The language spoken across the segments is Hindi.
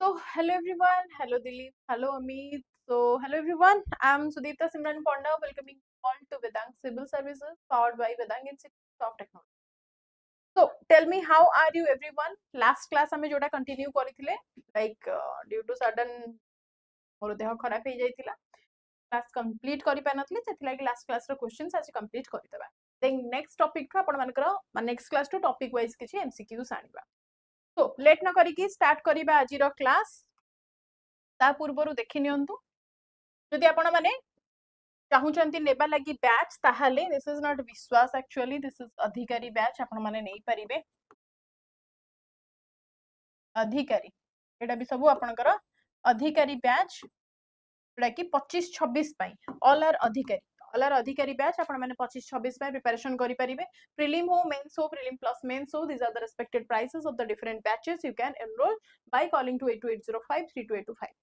Hello everyone, hello Dilip, hello Amit. Hello everyone, I'm Sudipta Simran Ponda, welcoming all to Vedang Civil Services powered by Vedang Institute of Technology. So tell me, how are you everyone? Last class हमें जोड़ा continue करिथिले, like due to sudden मोर देह खराब हे जाइथिला, class complete करि पानथले, सेथिलागि last class रो questions आज complete करितबा. Then next topic थु आपण मानकर next class to topic wise किछि MCQs आनिबा. तो लेट न करिकी स्टार्ट करिबा आजि रो क्लास. ता पूर्वरु देखि नियंतु जदि आपण माने चाहुचंती नेबा लागि बैच ताहाले दिस इज नॉट विश्वास, एक्चुअली दिस इज अधिकारी बैच. आपण माने नै परिबे अधिकारी, एटा भी सब आपनकर अधिकारी बैच जेटा कि 25-26 पई ऑल आर अधिकारी बैच आपण माने 25-26 पई प्रिपरेशन करि परिबे. प्रीलिम हो, मेंस हो, प्रीलिम प्लस मेंस हो, these are the respected prices of the different batches. You can enroll by calling to 828053 3225.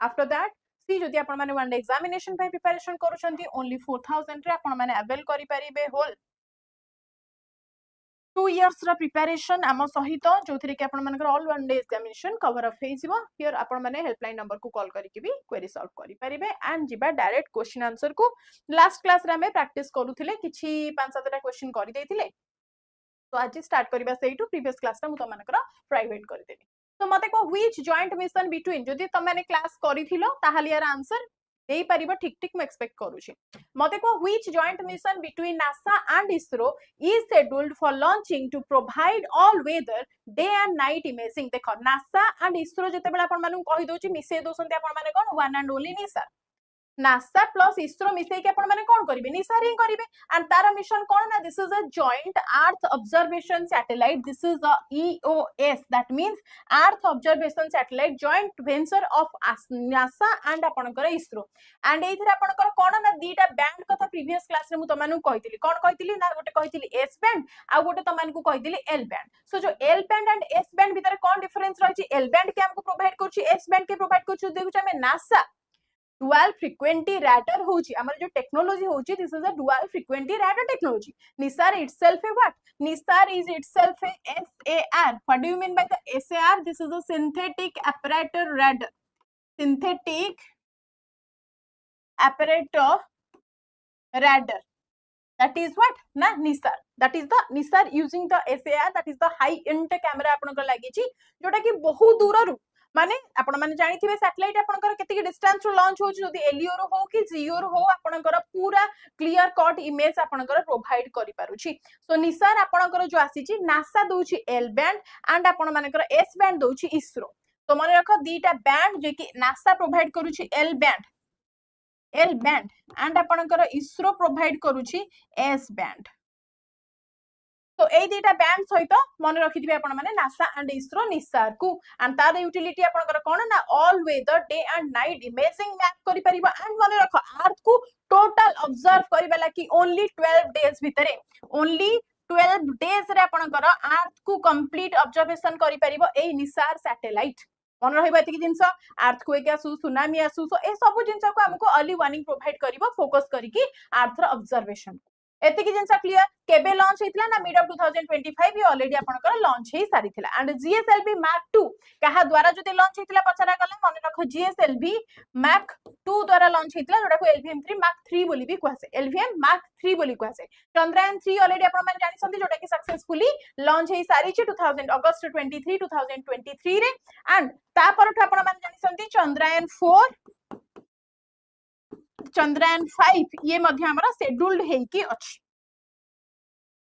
After that, see जदि आपण माने वन डे एग्जामिनेशन पई प्रिपरेशन करूछंती ओनली 4000 रे आपण माने अवेल करि परिबे होल 2 years रा प्रिपरेशन आम सहित जोथि कि आपण मानकर all one day examination cover up हेजिबो. हियर आपण माने हेल्पलाइन नंबर को कॉल करिकि भी क्वेरी सॉल्व करि परिबे एंड जिबा डायरेक्ट क्वेश्चन आंसर को. लास्ट क्लास रे हमें प्रैक्टिस करूथिले, किछि 5-7 टा क्वेश्चन करि देथिले. तो आज स्टार्ट करबा सेइटु प्रीवियस क्लास रा मु त मानकर प्राइवेट करि देबी. तो मते को व्हिच जॉइंट मिशन बिटवीन, जदि त माने क्लास करिथिलो ताहाले यार आंसर देई परिबो ठीक ठीक मैं एक्सपेक्ट करूची. मते को which joint mission between NASA and ISRO is scheduled for launching to provide all weather day and night imaging. देखो नासा एंड इसरो जते बेला आपण मानु कहि दोची मिसे दोसंते आपण माने कोन one and only NISAR. NASA plus ISRO मिसे के आपण माने कोन करिवे, निसार ही करिवे. एंड तारा मिशन कोन ना, this is a joint earth observation satellite. This is the EOS, that means earth observation satellite joint venture of NASA and आपनकर इसरो. एंड एथिरा आपनकर कोन ना दीटा बैंड कथा प्रीवियस क्लास रे मु तमानु कहितली. कोन कहितली ना, गोटे कहितली S बैंड आ गोटे तमानु को कहितली L बैंड. सो जो L band and S band भीतर कोन डिफरेंस रहिछि, L बैंड के हमको प्रोवाइड करछि, S बैंड के प्रोवाइड करछि. देखुछ हमें नासा dual frequency radar होची, हमर जो टेक्नोलॉजी होची, this is a dual frequency radar technology. NISAR itself is what? NISAR is itself a SAR. What do you mean by the SAR? This is a synthetic apparatus radar. Synthetic apparatus radar. That is what? Na NISAR. That is the NISAR using the SAR. That is the high end camera आपनकर लागि छि, जोटा कि बहुत दूर रु माने आपण माने जानिथिबे सैटेलाइट आपनकर केते डिस्टेंस रो लॉन्च होची, जदी एलईओ रो हो कि जीओ रो हो आपनकर पूरा क्लियर कट इमेज आपनकर प्रोवाइड करि पारुची. सो निसार आपनकर जो आसीची NASA Dochi L band and आपण मानकर एस बैंड दोची इसरो. तो माने रखो दीटा बैंड जे कि नासा प्रोवाइड करूची एल बैंड एंड आपनकर इसरो प्रोवाइड करूची एस बैंड. तो ए दीटा बैंड सहित मन रखिथिबे आपण माने नासा एंड इसरो निसार को. एंड तार यूटिलिटी आपनकर कोन ना, all weather day and night imaging map करि परिबा. एंड मन रखो अर्थ को टोटल ऑब्जर्व करिबा लाकी ओनली 12 डेज भितरे, ओनली 12 डेज रे आपनकर अर्थ को कंप्लीट ऑब्जर्वेशन करि परिबो ए निसार सैटेलाइट. मन रहिबा एतिकी जिंस अर्थ को एक आसु, सुनामी आसु, सो ए सब जिंस को हमको अर्ली वार्निंग प्रोवाइड करिवो फोकस करिकि अर्थ रो ऑब्जर्वेशन. एतिकी जिंस क्लियर. केबे लॉन्च हेतला ना, मिड ऑफ 2025 ये ऑलरेडी आपनकर लॉन्च हे सारिथिला. एंड GSLV Mark 2 कहा द्वारा जते लॉन्च हेतला पछरा गला, मन रखो GSLV Mark 2 द्वारा लॉन्च हेतला, जोटा को LVM-3 Mark 3 बोली भी कहसे, LVM Mark 3 बोली कहसे. चंद्रयान 3 ऑलरेडी आपण माने जानि संती, जोटा कि सक्सेसफुली लॉन्च हे सारी छि 2000 अगस्त 23 2023 रे. एंड ता परठ आपण माने जानि संती चंद्रयान 4 चंद्रयान 5 ये मध्य हमरा शेड्यूल्ड हे कि अछि.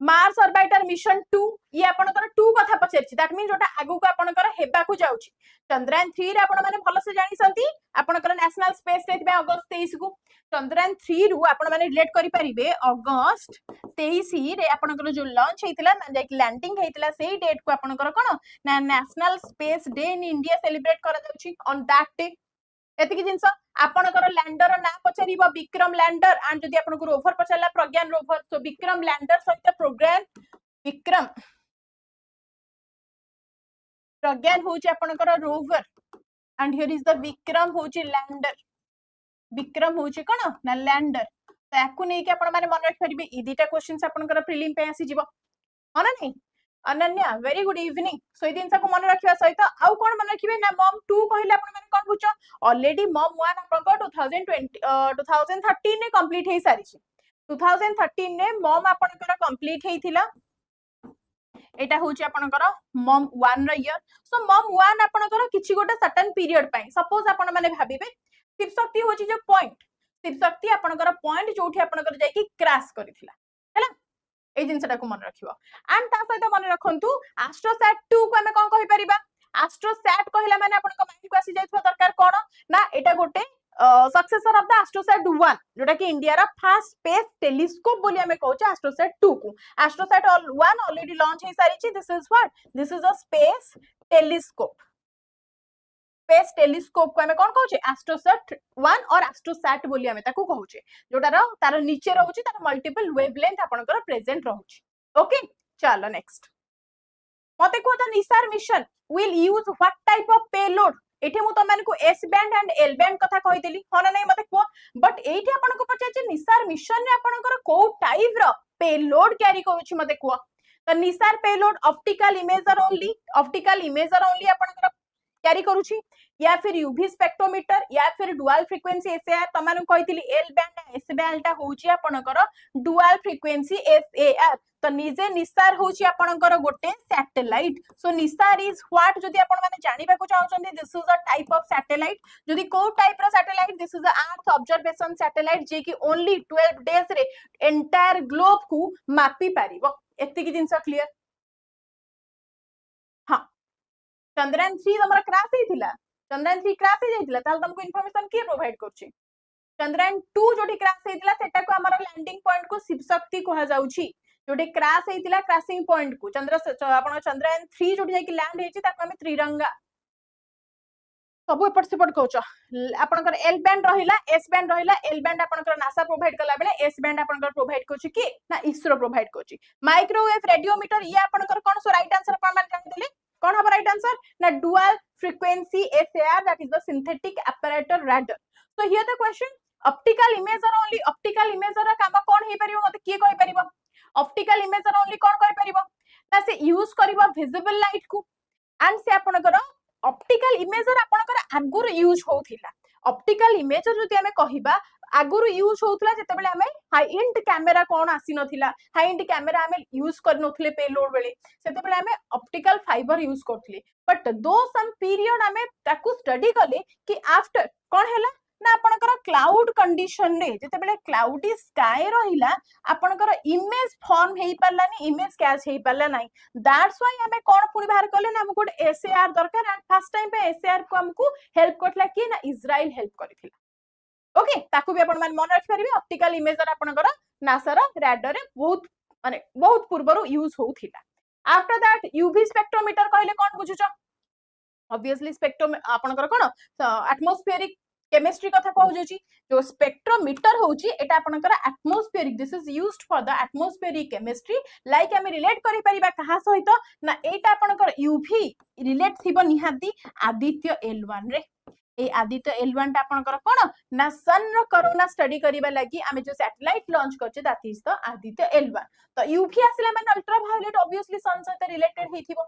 मार्स ऑर्बिटर मिशन 2 ये आपनकर 2 कथा पछरछि, दैट मीन जोटा आगु को आपनकर हेबा को जाउछि. चंद्रयान 3 रे आपण माने भलो से जानि संती आपनकर नेशनल स्पेस रेथबे अगस्त 23 को. चंद्रयान 3 रु आपण माने रिलेट करि परिबे अगस्त 23 रे आपनकर जो लॉन्च हेतिला ना, जे लैंडिंग हेतिला, सेही डेट को आपनकर कोन ना national space day in India celebrate करा जाउछि ऑन दैट डे. एतिकी जिंस आपनकर लैंडर ना पछरिबो विक्रम लैंडर. एंड जदि आपनको रोवर पछला प्रज्ञान रोवर, तो विक्रम लैंडर सहित प्रोग्राम विक्रम प्रज्ञान होची आपनकर rover and here is the Vikram होची लैंडर. विक्रम होची कोन ना लैंडर. तो याकू नै कि आपण माने मन रख परिबे. ई दीटा क्वेश्चंस आपनकर प्रीलिम पे आसी जिवो, हां ना नहीं. Ananya very good evening so ये जिनसा को मन रखिया सहित आउ कोन मन रखिबे ना मॉम 2 कहिला आपण माने कोन बुझो ऑलरेडी मॉम 1 आपण को 2013 ने कंप्लीट हे सारी छी 2013 ने मॉम आपण को कंप्लीट हेइथिला एटा होची आपनकर मॉम 1 र ईयर सो मॉम 1 आपनकर किछि गोटे सर्टेन पीरियड पई सपोज आपण माने भाबिबे शिव शक्ति होची जे पॉइंट शिव शक्ति आपनकर पॉइंट जोठी आपनकर जाई कि क्रैश करिथिला हैला ए जिनसटा को मन रखिबो एंड ता सहित मन रखंतु एस्ट्रोसैट 2 को हमें कोन कहि परिबा एस्ट्रोसैट कहला माने आपनकर माइंड को आसी जाइथबो दरकार कोन ना एटा गोटे सक्सेसर ऑफ द एस्ट्रोसैट 1 जोटा कि इंडिया रा फर्स्ट स्पेस टेलीस्कोप बोली हमें कहउछ एस्ट्रोसैट 2 को एस्ट्रोसैट 1 ऑलरेडी लॉन्च हे सारी छी this is what this is a space telescope space telescope को हमें कोन कहउछ एस्ट्रोसैट 1 और एस्ट्रोसैट बोली हमें ताको कहउछ जोटार तार नीचे रहउछ तार मल्टीपल वेवलेंथ आपनकर प्रेजेंट रहउछ ओके चलो नेक्स्ट मते को the Nisar mission will use what type of payload एठी मु त माने को S band and L band कथा कहि देली होना नै मते को बट एठी आपन को पछे जे निसार मिशन रे आपनकर को टाइप रो पेलोड कैरी करूछि मते को त Nisar payload optical imager only आपनकर कैरी करूछि या फिर यूवी स्पेक्ट्रोमीटर या फिर dual frequency SAR tamanu कहितली L band S band ता होची आपनकर डुअल फ्रीक्वेंसी एसएआर तो निजे निसार होची आपनकर गोटे satellite so NISAR is what जदी आपन माने जानिबा को चाहउछन्ती this is a type of satellite जदी को टाइप रो satellite this is a earth observation satellite जे कि ओनली 12 डेज रे एंटायर ग्लोब को मापी पारिबो एत्ते की जिंस क्लियर हां चंद्रयान 3 तमरा क्रैश हेतिला चंद्रयान 3 क्रैश हे जाइतिला ताल तुमको इंफॉर्मेशन के प्रोवाइड करछि चंद्रयान 2 जोटी क्रैश हेतिला सेटा को हमर लैंडिंग पॉइंट को शिव शक्ति कहा जाउछि जोटी क्रैश हेतिला क्रैशिंग पॉइंट को आपण चंद्रयान 3 जोटी जाकी लैंड हेछि ताको हम त्रिरंगा सब एपट सेपट कहउछ आपनकर एल बैंड रहिला एस बैंड रहिला एल बैंड आपनकर नासा प्रोवाइड कला बेले एस बैंड आपनकर प्रोवाइड करछि कि ना इसरो प्रोवाइड करछि माइक्रोवेव रेडियोमीटर ये आपनकर कोन सो राइट आंसर आपण मान जानि देले कौन हम राइट आंसर ना dual frequency SAR that is the synthetic apparatus radar so here the question optical imager रा काम कोन हे परिबो मते की कहि परिबो ऑप्टिकल इमेजर ओनली कोन कहि परिबो ना से यूज करबो विजिबल लाइट को एंड से आपनकर ऑप्टिकल इमेजर आपनकर आगुर यूज होथिला ऑप्टिकल इमेजर जति हमें कहिबा आगुर यूज होथला जते बेले हमें हाई एंड कैमरा कोन आसी नथिला हाई एंड कैमरा हमें यूज कर नथले पेलोड बेले सेते बेले हमें ऑप्टिकल फाइबर यूज करथले बट दो सम पीरियड हमें ताकू स्टडी करले कि आफ्टर कोन हैला ना आपनकर क्लाउड कंडीशन रे जते बेले क्लाउडी स्काई रहिला आपनकर इमेज फॉर्म हेई परलानी इमेज कैच हेई परला नाही दैट्स व्हाई हमें कोन पुनी बाहर करले ना हमको एसएआर दरकार एंड फर्स्ट टाइम पे एसएआर को हमको हेल्प करथला कि ना इजराइल हेल्प करिथिला ओके ताकू भी आपण मन मन रख परिबे ऑप्टिकल इमेजर आपनकर नासा रो रडार रे बहुत माने बहुत पूर्वरो यूज होउथिला आफ्टर दैट यूवी स्पेक्ट्रोमीटर कहले कोन बुझुछ ऑब्वियसली स्पेक्ट्रोम आपनकर कोन एटमॉस्फेरिक केमिस्ट्री कथा कहउछि जो स्पेक्ट्रोमीटर होउछि एटा आपनकर atmospheric this is used for the atmospheric chemistry like हम रिलेट करि परिबा कहा सहित ना एटा आपनकर यूवी रिलेट थिबो निहाती आदित्य L1 रे ए आदित्य L1 टा आपनकर कोन ना सन रो कोरोना स्टडी करिबा लागि आमे जो सैटेलाइट लॉन्च करछे that is the Aditya L1 तो यूवी आसिला माने अल्ट्रा वायलेट ऑब्वियसली सन सहित रिलेटेड हेथिबो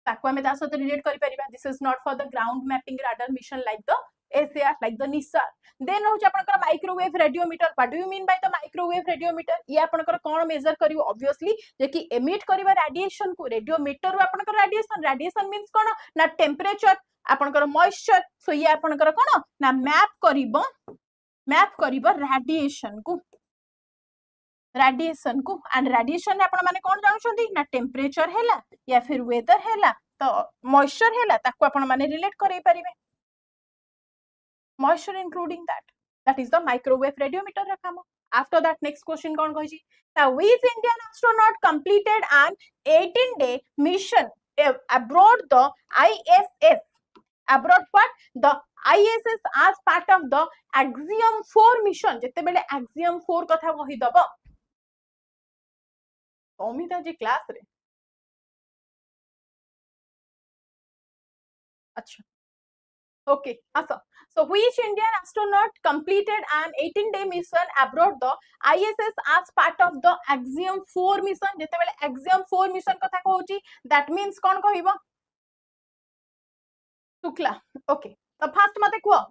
ताको आमे ता सहित रिलेट करि परिबा this is not for the ground mapping radar mission like the SAR like the NISAR then होछ आपनकर microwave radiometer what do you mean by the microwave radiometer ये आपनकर कोन मेजर करिवो ऑब्वियसली जे कि एमिट करिवा रेडिएशन को रेडियोमीटर आपनकर रेडिएशन मींस कोन ना टेंपरेचर आपनकर मॉइस्चर सो ये आपनकर कोन ना मैप करिवो रेडिएशन को एंड रेडिएशन आपण माने कोन जानुछंती ना टेंपरेचर हैला या फिर वेदर हैला तो मॉइस्चर हैला ताको आपण माने रिलेट करै परिबे moisture including that is the microwave radiometer rakamo after that next question kon kahichi now which Indian astronaut completed an 18-day mission abroad the ISS abroad what the ISS as part of the axiom 4 mission jete bele axiom 4 katha kahi dabo Amita ji class रे अच्छा ओके आसा So which Indian astronaut completed an 18-day mission aboard the ISS as part of the Axiom 4 mission? जेतेबेले Axiom 4 mission कथा कहूची, that means कौन कहिबो? शुक्ला. Okay. तो फर्स्ट मते कुह.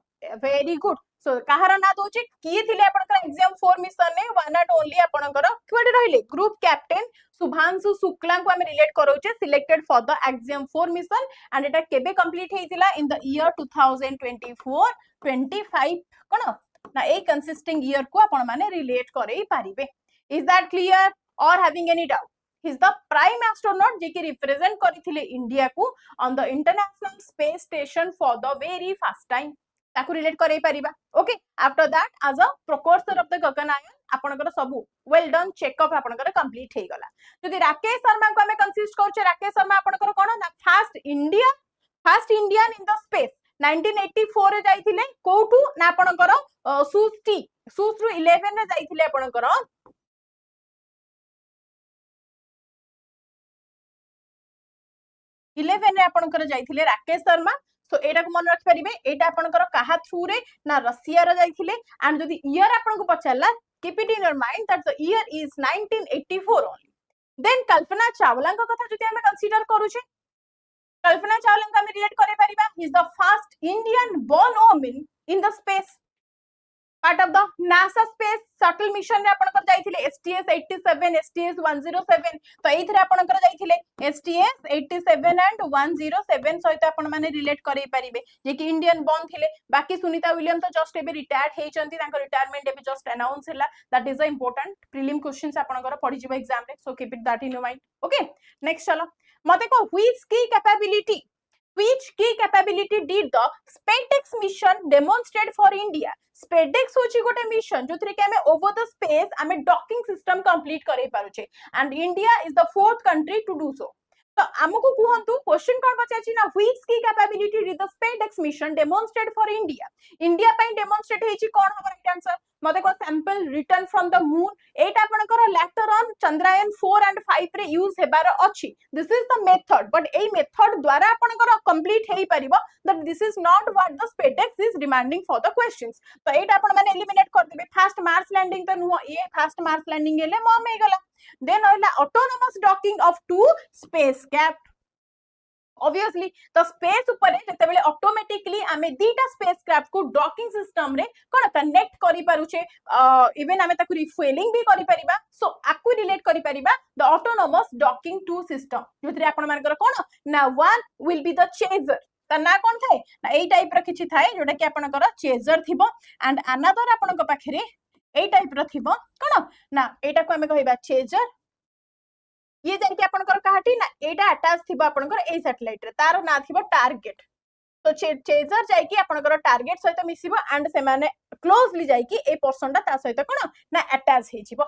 Very good. So कहार ना दोची किए थिले आपनकर Axiom 4 mission ने one and only आपनकर क्वेटे रहिले ग्रुप कैप्टन शुभांशु शुक्ला को हमें रिलेट करोचे selected for the Axiom 4 mission and एटा केबे कंप्लीट हेतिला इन द ईयर 2024 25 कोन ना ए कंसिस्टिंग ईयर को आपण माने रिलेट करई पारिबे. इज दैट क्लियर और having any doubt? He is the prime astronaut जे कि रिप्रेजेंट करिथिले इंडिया को on the international space station for the very first time. ताकू रिलेट करई परिबा. Okay, after that as a precursor of the Gaganyaan आपनकर सबु वेल डन चेकअप आपनकर कंप्लीट हे गला. जदि राकेश शर्मा को हमें कंसिस्ट करछे, राकेश शर्मा आपनकर कोन ना first Indian in the space 1984 रे जाइथिले कोठू ना आपनकर सुस 11 रे जाइथिले आपनकर 11 रे आपनकर जाइथिले राकेश शर्मा. सो एटा को मन रख परिबे, एटा आपनकर काहा थ्रू रे ना रशिया रे जाइथिले. एंड जदि ईयर आपन को पछाला keep it in your mind that the year is 1984 only. Then Kalpana Chawla का कथा जदि हमें कंसीडर करूछे, कल्पना चावला का हमें रिलेट करे परिबा. He is the first Indian born woman in the space part of the NASA space shuttle mission रे आपनकर जाइथिले STS 87 STS 107. तो एथरे आपनकर जाइथिले STS 87 and 107 सहित आपन माने रिलेट करै परिबे जे कि इंडियन बोर्न थिले. बाकी सुनीता विलियम तो जस्ट एबे रिटायर्ड हे चंती, तांकर रिटायरमेंट एबे जस्ट अनाउंस होला. That is a important prelim questions आपनकर पढि जिवो एग्जाम रे. So keep it that in your mind. Okay, next चलो मते को व्हिच की capability did the SpaDeX mission demonstrate for India? SpaDeX होची गोटे मिशन जो थ्री के हमें ओवर द स्पेस हमें डॉकिंग सिस्टम कंप्लीट करे पारुचे and India is the 4th country to do so. तो हमको कहंतु क्वेश्चन कोन पचाची ना व्हिच की capability did the SpaDeX mission demonstrate for India पई डेमोन्स्ट्रेट हेची कोन हमर राइट आंसर मते को sample return from the moon. एटा आपनकर लेटर ऑन चंद्रयान 4 and 5 रे यूज हेबार अछि. This is the method, but a method द्वारा आपनकर कंप्लीट हेई परिबो that this is not what the SpaDeX is demanding for the questions. तो एटा आपन माने एलिमिनेट कर देबे. फर्स्ट मार्स लैंडिंग तो नुह, ये फर्स्ट मार्स लैंडिंग हेले मम हे गला. देन होला autonomous docking of 2 spacecraft. Obviously तो स्पेस ऊपर जेतेबेले ऑटोमेटिकली आमे दीटा स्पेसक्राफ्ट को डॉकिंग सिस्टम रे कोन कनेक्ट करि पारुचे, इवन आमे ताकु रिफ्यूलिंग भी करि परिबा. सो आकु रिलेट करि परिबा द ऑटोनोमस डॉकिंग 2 सिस्टम जोथरे आपण मानकर कोन ना one will be the chaser. ता ना कोन थाए ना एई टाइप र किछि थाए जोटा कि आपनकर चेजर थिबो एंड अनदर आपनक पाखरे एई टाइप र थिबो कोन ना एटा को हमें कहिबा चेजर. ये जाई कि आपनकर काहाटी ना एटा अटैच थिबो आपनकर ए सैटेलाइट रे, तार ना थिबो टारगेट. तो चेजर जाई कि आपनकर टारगेट सहित मिसिबो एंड से माने क्लोजली जाई कि ए पर्सन ता सहित कोन ना अटैच हे जिवो.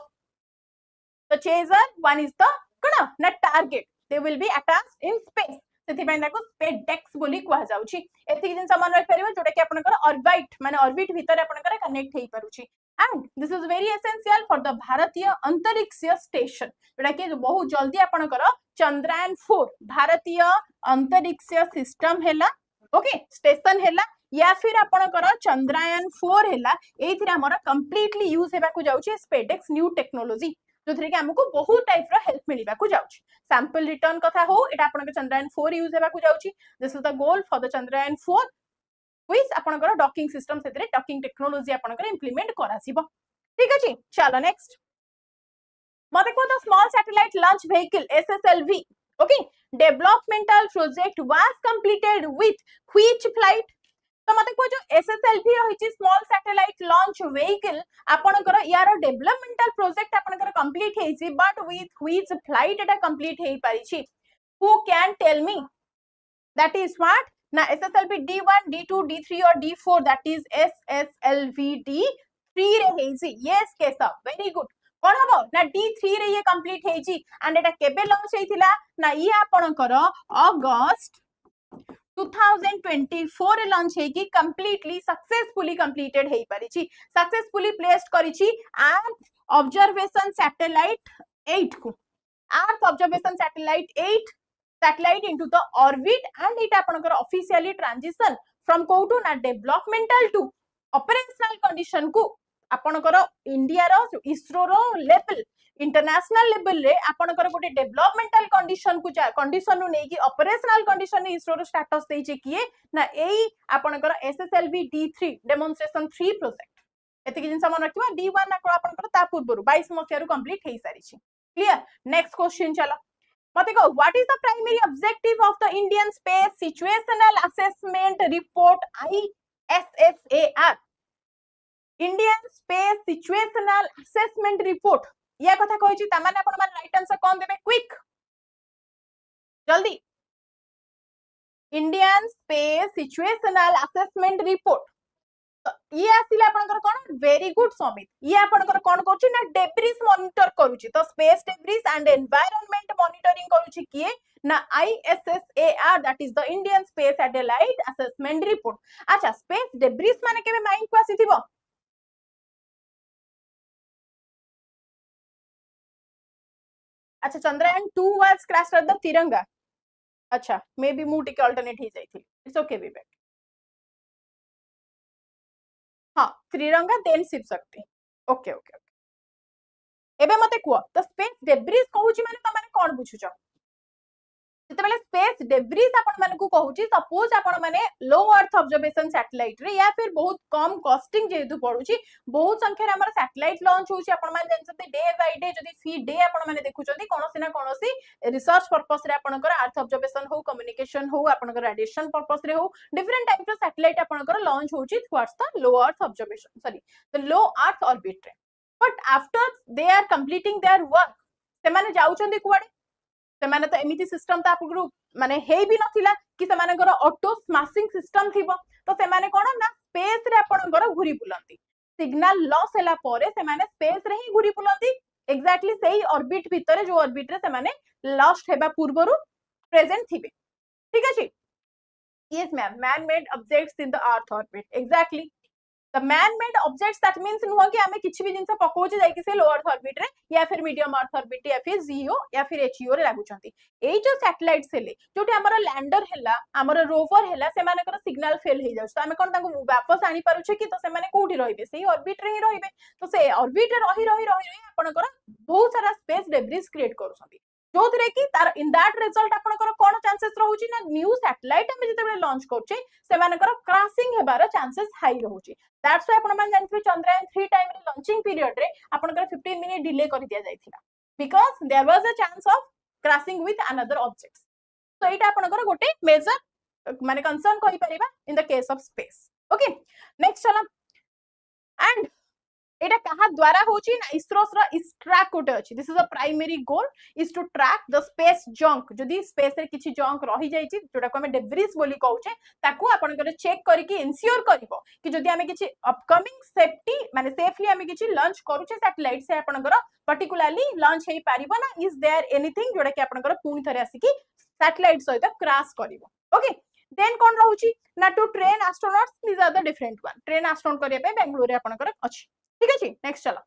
तो चेजर वन इज द कोन ना target, they will be attached in space. सेथि पय ताको SpaDeX बोली कहवा जाउची. एथि जिन समान रख परिबो जोटा कि आपनकर ऑर्बिट माने ऑर्बिट भीतर आपनकर कनेक्ट हेई पारुची. And this is very essential for the Bharatiya Antariksh station जोटा कि बहुत जल्दी आपनकर चंद्रयान 4 भारतीय अंतरिक्ष सिस्टम हेला. ओके, स्टेशन हेला या फिर आपनकर चंद्रयान 4 हेला. एथिरे हमर कंप्लीटली यूज हेबा को जाउची SpaDeX न्यू टेक्नोलॉजी जोथरे कि हमको बहुत टाइप रो हेल्प मिलिबा को जाउची. सैंपल रिटर्न कथा हो एटा आपनकर चंद्रयान 4 यूज हेबा को जाउची. This is the goal for the Chandrayaan 4 which आपनकर डॉकिंग सिस्टम सेतरे डॉकिंग टेक्नोलॉजी आपनकर इंप्लीमेंट करासिबो. ठीक अछि, चलो नेक्स्ट मते को the small satellite launch vehicle SSLV okay developmental project was completed with which flight. तो मते को जो SSLV रहिछि स्मॉल सैटेलाइट लॉन्च व्हीकल आपनकर यार डेवलपमेंटल प्रोजेक्ट आपनकर कंप्लीट हेछि बट विथ व्हिच फ्लाइट एटा कंप्लीट हेई परिछि. Who can tell me that is what ना SSLV D1 D2 D3 और D4 that is SSLV D3 रे हेछि. Yes Keshav very good. कोन हबो ना D3 रे ये कंप्लीट हेछि एंड एटा केबे लॉन्च हेतिला ना ये आपनकर अगस्त 2024 रे लॉन्च हे कि कंप्लीटली सक्सेसफुली कंप्लीटेड हे परिछि. सक्सेसफुली प्लेस्ड करिछि अर्थ ऑब्जर्वेशन सैटेलाइट 8 को. Earth observation satellite 8 satellite into the orbit and it आपनकर ऑफिशियली ट्रांजिशन फ्रॉम कोटू ना डेवलपमेंटल टू ऑपरेशनल कंडीशन को आपनकर इंडिया रो इसरो रो लेवल इंटरनेशनल लेवल रे आपनकर गोटे डेवलपमेंटल कंडीशन को कंडीशन नु नेकी ऑपरेशनल कंडीशन इसरो रो स्टेटस देइचे किए ना एई आपनकर एसएसएलवी डी3 डेमोन्स्ट्रेशन 3 प्रोजेक्ट एतिकी जिंस मन रखिबा डी1 ना को आपनकर ता पूर्व 22 मसिया रो कंप्लीट हेई सारी छी क्लियर नेक्स्ट क्वेश्चन चलो मते को what is the primary objective of the Indian space situational assessment report ISSAR Indian space situational assessment report या कथा कहै छी त माने अपन मान राइट आंसर कोन देबे क्विक जल्दी Indian space situational assessment report ये आसिले आपनकर कोन वेरी गुड समित ये आपनकर कोन करछि ना डेब्रिस मॉनिटर करूछि तो space debris and environment monitoring करूछि किए ना ISSAR दैट इज द Indian space satellite assessment report अच्छा स्पेस डेब्रिस माने केबे माइंड को आसीथिबो अच्छा Chandrayaan 2 was crashed at the Tiranga अच्छा मे बी मु टिके अल्टरनेट ही जाइथिल इट्स ओके विवेक हाँ Triranga then Shiv Shakti okay okay एबे मते कुआ तो स्पेस डेब्रिस कहूची माने त माने कोन बुझुछ जेतेबेले स्पेस डेब्रिस आपण माने को कहूची सपोज आपण माने लो अर्थ ऑब्जर्वेशन सैटेलाइट रे या फिर बहुत कम कॉस्टिंग जेतु पडुची बहुत संख्या रे हमर सैटेलाइट लॉन्च होची आपण माने जानते डे बाय डे जदी फी डे आपण माने देखुचंती कोनोसी ना कोनोसी रिसर्च पर्पस रे आपणकर अर्थ ऑब्जर्वेशन हो कम्युनिकेशन हो आपणकर रेडिएशन पर्पस रे हो डिफरेंट टाइप रो सैटेलाइट आपणकर लॉन्च होची towards the low earth observation sorry the low earth orbit रे but after they are completing their work से माने जाउचंती कुआडे से माने तो एमिति सिस्टम ता आपगु माने हेई भी नथिला कि से माने ऑटो स्मैशिंग सिस्टम थिबो तो से माने कोन ना स्पेस रे आपणकर घुरी बुलंती सिग्नल लॉस हैला परे से माने स्पेस रे ही घुरी बुलंती एग्जैक्टली सेही ऑर्बिट भीतर जो ऑर्बिट रे से माने लॉस्ट हेबा पूर्वरु प्रेजेंट थिबे ठीक अछि yes ma'am man made objects in the earth orbit exactly the man made objects that means नुह कि हमें किछि भी जिंस पकोचे जाई कि से लो अर्थ ऑर्बिट रे या फिर मीडियम अर्थ ऑर्बिट या फिर जीओ या फिर एचईओ रे लागुचंती एई जो सैटेलाइट्स हेले जोटी हमर लैंडर हैला हमर रोवर हैला से मानकर सिग्नल फेल हे जाउ तो हमें कोन ताको वापस आनी पारुछे कि तो से माने कोठी रहिबे सेही ऑर्बिट रे ही रहिबे तो से ऑर्बिट रे रही आपनकर बहुत सारा स्पेस डेब्रिस क्रिएट करूछंती जोथरे कि तार इन दैट रिजल्ट आपनकर कोन चांसेस रहउची ना न्यू सैटेलाइट हम जेतेबे लॉन्च करछे से मानकर क्रैशिंग हेबार चांसेस हाई रहउची दैट्स व्हाई आपण मान जानथि चंद्रयान 3 टाइम रे लॉन्चिंग पीरियड रे आपनकर 15 मिनिट डिले कर दिया जायथिला because there was a chance of crashing with another objects तो एटा आपनकर गोटे मेजर माने कंसर्न कहि परिबा in the case of space okay next चला एंड एटा कहा द्वारा होची ना इसरोस रा ट्रैक कोटे अछि this is a primary goal is to track the space junk जदी स्पेस रे किछि जंक रहि जाई छि जोटा को हम डेब्रिस बोली कहउछे ताकू आपन करे चेक करके इंश्योर करबो कि जदी हमें किछि अपकमिंग सेफ्टी माने सेफली हमें किछि लॉन्च करूछे सैटेलाइट से आपन कर पर्टिकुलरली लॉन्च हेई पारिबो ना इज देयर एनीथिंग जोटा कि आपन कर पूर्ण थरे आसी कि सैटेलाइट सहित क्रैश करबो ओके देन कोन रहउची ना to train astronauts this are the different one train astronaut करिया पे बेंगलुरु रे आपन कर अछि ठीक अछि नेक्स्ट चलो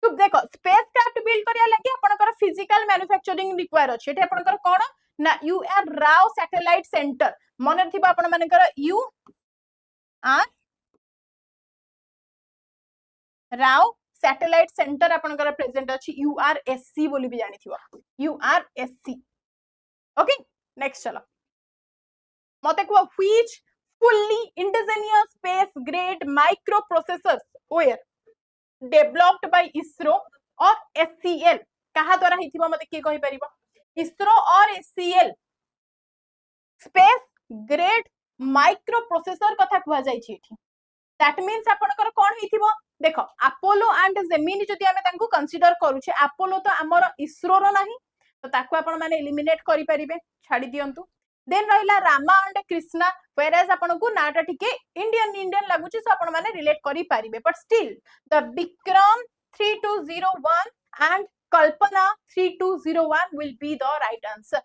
तो देखो स्पेस क्राफ्ट बिल्ड करिया लागि आपनकर फिजिकल मैन्युफैक्चरिंग रिक्वायर अछि एठी आपनकर कोन ना यूआर राव सैटेलाइट सेंटर मन थिबा आपन मानकर U R Rao satellite centre आपनकर प्रेजेंट अछि यूआरएससी बोली भी जानि थिबा यूआरएससी ओके नेक्स्ट चलो मते को which fully indigenous space grade microprocessors were developed by ISRO or SCL कहा द्वारा हिथिबा मते के कहि परिबो ISRO और SCL space grade microprocessor कथा कहवा जाई छी एठी दैट मींस आपनकर कोन हिथिबो देखो अपोलो एंड जेमिनी जदी हमें तांको कंसीडर करूछे अपोलो तो हमर ISRO रो नाही तो ताको आपण माने एलिमिनेट करि परिबे छाडी दियंतु देन रहिला रामा एंड कृष्णा whereas आपन को नाटा ठीके इंडियन लागुची सो आपण माने रिलेट करि पारिबे but still the Vikram 3201 and Kalpana 3201 will be the right answer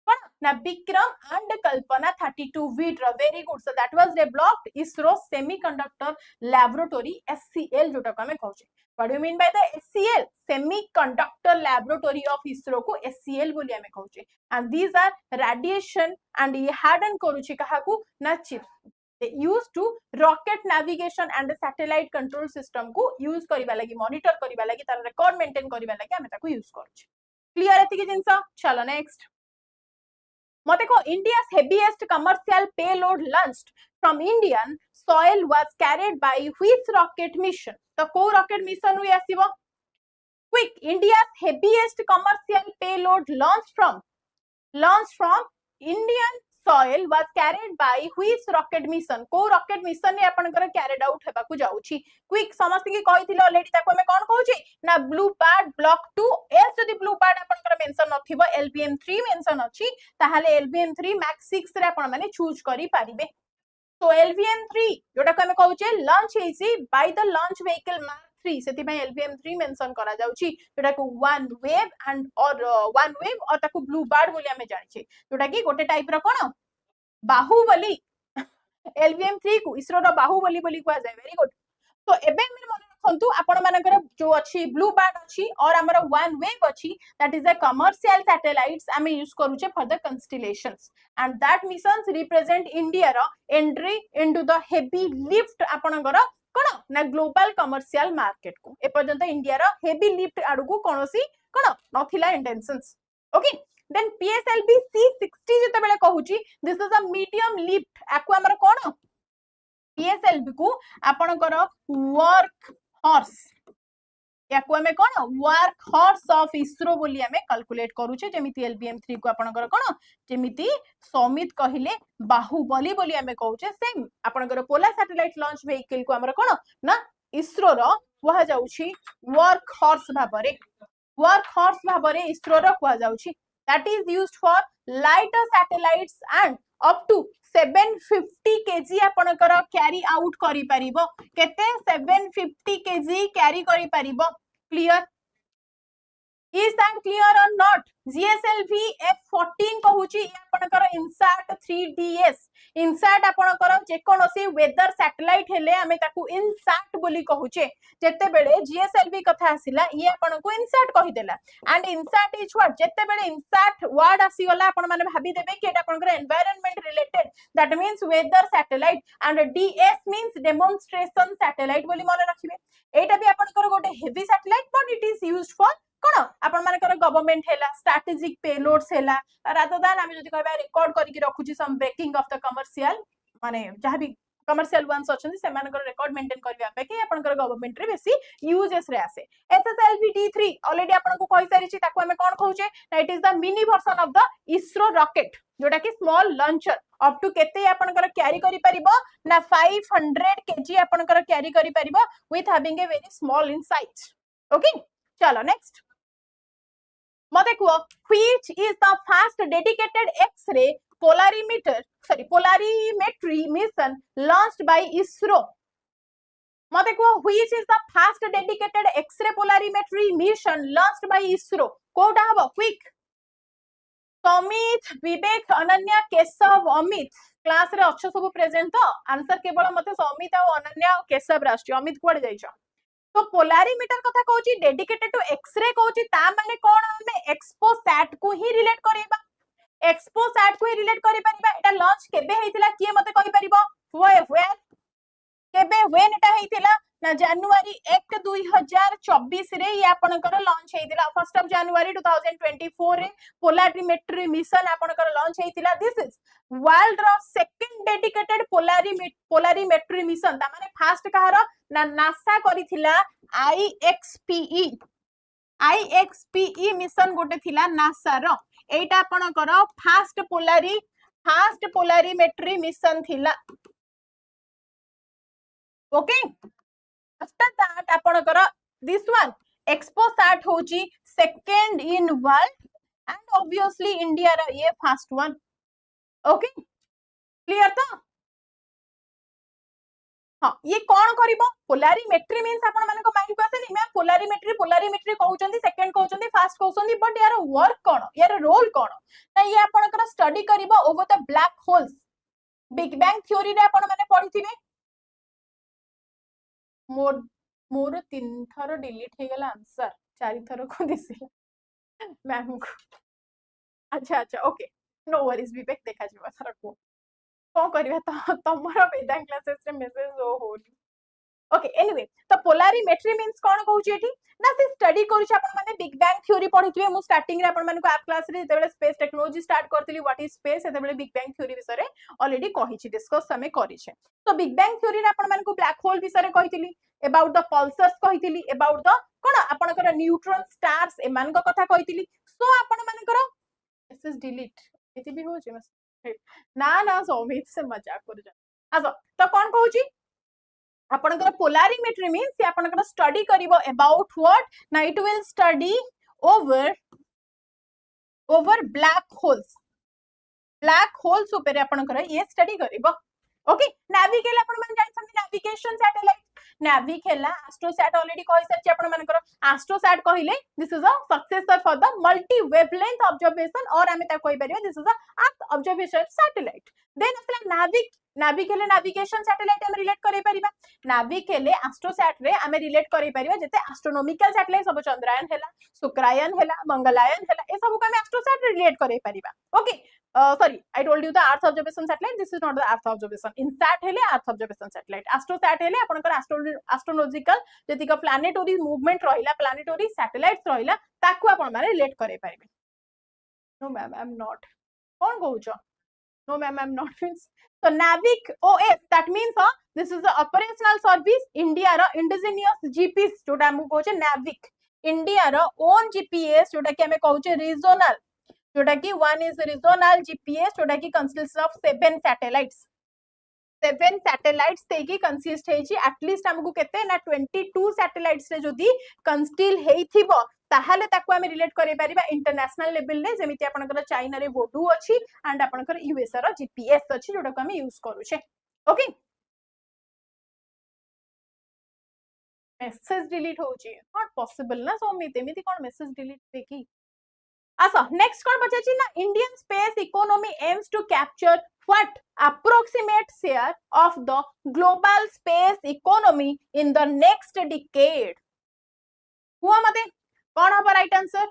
कोन ना Vikram and Kalpana 32 bit very good so that was developed ISRO semiconductor laboratory SCL जोटा को हमें कहउचे What do you mean by the SCL? Semiconductor Laboratory of ISRO को SCL बोली हमें कहूचे. And these are radiation and ये harden करूची कहा को ना chip. They used to rocket navigation and satellite control system को use करिबा लगी, monitor करिबा लगी, तार record maintain करिबा लगी हमें ताको use करूचे. Clear है एतिकी जिनसा? चलो next. मते को India's heaviest commercial payload launched from Indian soil was carried by which rocket mission? तो को rocket mission हुई आसीबो? Quick, India's heaviest commercial payload launched from Indian soil was carried by which rocket mission? को rocket mission ने अपन कर carried out हेबा को जाउची. Quick, समस्त की कहि थिलो ऑलरेडी ताको हमें कोन कहूची ना ब्लू पार्ट ब्लॉक 2 एल्स जदी ब्लू पार्ट अपन कर मेंशन नथिबो LBM3 मेंशन अछि ताहाले LBM3 मैक्स 6 रे अपन माने चूज करि पारिबे. तो LBM3 जोटा को हमें कहूचे लॉन्च हेसी by the launch vehicle mark 3 सेति में LBM3 मेंशन करा जाउची जोटा को वन वेव और ताको ब्लू बार्ड बोली हमें जानि छै जोटा की गोटे टाइप रो कोन बाहुबली LBM3 को इसरो रो बाहुबली बोली को जाय. Very good. तो एबे हम मन रखंतु आपण मानकर जो अछि ब्लू बार्ड अछि और हमर वन वेव अछि that is a commercial satellites आमे यूज करूचे for the constellations and that missions represent India रो entry into the heavy lift आपणकर कोन ना ग्लोबल कमर्शियल मार्केट को ए पर्यंत इंडिया रो हेवी लिफ्ट आडू को कोनोसी कोन नथिला intentions. Okay then PSLV C60 जते बेले कहूची this is a medium lift आकु हमर कोन PSLV को आपणकर वर्क हॉर्स याकु हमें कोन वर्क हॉर्स ऑफ इसरो बोली हमें कैलकुलेट करूचे जेमिति LBM3 को आपणकर कोन जेमिति सौमित कहिले बाहुबली बोली हमें कहूचे सेम आपणकर पोलर सैटेलाइट लॉन्च व्हीकल को हमर कोन ना इसरो रो वहा जाउची वर्क हॉर्स भाबरे इसरो रो कुआ जाउची. That is used for lighter satellites and up to 750 kg आपणकर कैरी आउट करि परिबो. केते 750 kg कैरी करि परिबो. Clear? Is that clear or not? GSLV F14 कहूची आपणकर इनसैट 3DS इनसैट आपणकर जे कोनोसी वेदर सैटेलाइट हेले हमें ताकू इनसैट बोली कहूचे जेते बेले GSLV कथा आसिला ये आपनको इनसैट कहि देला एंड इनसैट इज व्हाट जेते बेले इनसैट वर्ड आसी गला आपण माने भाबी देबे कि एटा आपणकर environment related that means weather satellite and DS means demonstration satellite बोली माने रखिबे एटा भी आपणकर गोटे heavy satellite but it is used for कोन आपण मानकर गवर्नमेंट हेला स्ट्रेटेजिक पेलोड्स हेला रादर देन हम जदी कहबा रिकॉर्ड करि के रखुची some breaking of the commercial माने जहां भी कमर्शियल वंस अछन से मानकर रिकॉर्ड मेंटेन करबा पे कि आपनकर गवर्नमेंट रे बेसी यूजेस रे आसे. SSLV D3 ऑलरेडी आपन को कहि सारिची ताको हमें कोन कहूचे it is the mini version of the ISRO rocket जोटा कि स्मॉल लॉन्चर अप टू केते आपनकर कैरी करि परिबो ना 500 kg आपनकर कैरी करि परिबो with having a very small in size. Okay चलो नेक्स्ट मते को which is the first dedicated X-ray polarimetry mission launched by ISRO. मते को which is the first dedicated X-ray polarimetry mission launched by ISRO. Kota हबो क्विक समित विवेक अनन्या केशव अमित क्लास रे अच्छ सब प्रेजेंट तो आंसर केवल मते समित और अनन्या और केशव राष्ट्रीय अमित कोड जाइछो. तो पोलारीमीटर कथा कहूची डेडिकेटेड टू एक्सरे कहूची ता माने कोन हमें एक्सपोसैट को ही रिलेट करिबा एक्सपोसैट को ही रिलेट करि परिबा. एटा लॉन्च केबे हेतिला किए मते कहि परिबो वेयर केबे व्हेन एटा हेतिला ना जनवरी 1 2024 रे ये आपनकर लॉन्च हेतिला 1 ऑफ जनवरी 2024 रे पोलारीमेट्री मिशन आपनकर लॉन्च हेतिला. दिस इज वर्ल्ड रो सेकंड डेडिकेटेड पोलारीमेट्री मिशन ता माने फर्स्ट कहार ना नासा करिथिला IXPE मिशन गोटे थिला नासा रो एटा आपनकर फर्स्ट पोलारीमेट्री मिशन थिला. ओके आफ्टर दैट आपनकर दिस वन एक्सपोसैट होची second in world and obviously India रा ये फर्स्ट वन. ओके क्लियर तो हाँ ये कौन करिबो पोलारीमेट्री मींस आपण माने को माइंड को आसेनी मैम पोलारीमेट्री कहउचंदी सेकंड कहउचंदी फर्स्ट कहउचंदी बट यार वर्क कोन यार रोल कोन ना ये आपनकर स्टडी करिबो over the black holes big bang theory रे आपण माने पढिथिबे मोर मोर 3 थर डिलीट हे गला आंसर 4 थर को दिसिला मैम को अच्छा अच्छा ओके नो वरीज विवेक देखा जीवा थर को कौन करबा तमरो वेदांग क्लासेस रे मेसेज हो ओके एनीवे तो पोलारिमेट्री मींस कोन कहूची एठी ना से स्टडी करूची आपण माने बिग बैंग थ्योरी पढितबे मु स्टार्टिंग रे आपण माने को आप क्लास रे जेबेले स्पेस टेक्नोलॉजी स्टार्ट करतली व्हाट इज स्पेस एतेबेले बिग बैंग थ्योरी विषय रे ऑलरेडी कहिची डिस्कस हमें करिछे तो बिग बैंग थ्योरी रे आपण माने को ब्लैक होल विषय रे कहितली अबाउट द पल्सर्स कहितली अबाउट द कोन आपण कर न्यूट्रॉन स्टार्स एमान को कथा कहितली सो आपण माने कर एसएस डिलीट एति भी होचे ना ना सौमित से मजाक कर जा आसो तो कोन कहूची आपनकर पोलारिमेट्री मींस कि आपनकर स्टडी करिवो अबाउट व्हाट ना it will study over black holes ऊपर आपनकर ये स्टडी करिवो ओके नाविक आपण मन जान सम नेविगेशन सैटेलाइट नाविक हैला एस्ट्रोसैट ऑलरेडी कहि सरछि आपण मानकर एस्ट्रोसैट कहिले this is a successor for the multi wavelength observation और हमें ता कहि परिबा this is a earth observation satellite then असला नाविक हेले नेविगेशन सैटेलाइट हम रिलेट करै परिबा नाविक हेले एस्ट्रोसैट रे हम रिलेट करै परिबा जते एस्ट्रोनॉमिकल सैटेलाइट सब चंद्रायन हैला शुक्रायन हैला मंगलायन हैला ए सब को हम एस्ट्रोसैट रिलेट करै परिबा okay sorry I told you the earth observation satellite this is not the earth observation insat hele earth observation satellite astrosat hele apankar astrological jetika planetary movement rahila planetary satellites rahila taku apan mane relate kare paribe no ma'am I am not kon कहउछ no ma'am I am not means so navic OS that means this is the operational service india ra indigenous GPS जोटा हम कहउछ navic india ra own GPS जोटा कि हमें कहउछ regional जोटा कि one is regional GPS जोटा कि consists of 7 satellites तेकी कंसिस्ट हेची एटलीस्ट हमकु केते ना 22 सैटेलाइट्स रे जदी कंस्टिल हेइथिबो ताहाले ताकू हम रिलेट करै परिबा इंटरनेशनल लेवल रे जेमिति आपनकर चाइना रे वोडू अछि एंड आपनकर यूएस रो जीपीएस अछि जोटा को हम यूज करू छे ओके मेसेज डिलीट होची नॉट पॉसिबल ना सो एमिति कोन मेसेज डिलीट देखी आसा नेक्स्ट कोन बचैछि ना Indian space economy aims to capture what approximate share of the global space economy in the next decade हुआ मते कौन हबा राइट आंसर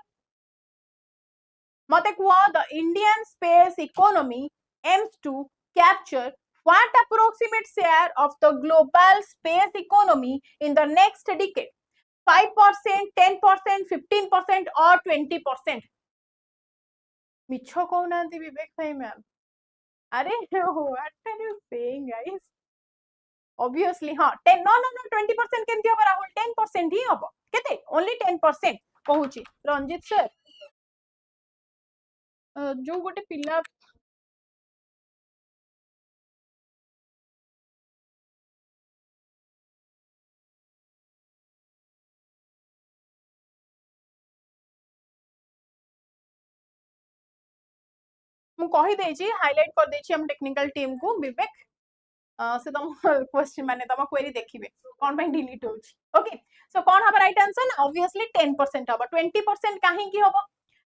मते कुआ the Indian space economy aims to capture what approximate share of the global space economy in the next decade 5% 10% 15% or 20% मिछो कहउनांती विवेक भाई मैम अरे what are you saying guys obviously हाँ 10 no 20% केमती हबो राहुल 10% ही हबो केते only 10% कहूची रंजित सर जो गोटे पिला मु कहि देछि हाइलाइट कर देछि हम टेक्निकल टीम को विवेक से तुम क्वेश्चन माने तुम क्वेरी देखिबे कोन पे डिलीट होछि ओके सो कोन हबा राइट आंसर ऑब्वियसली 10% हबा 20% काहे की हबा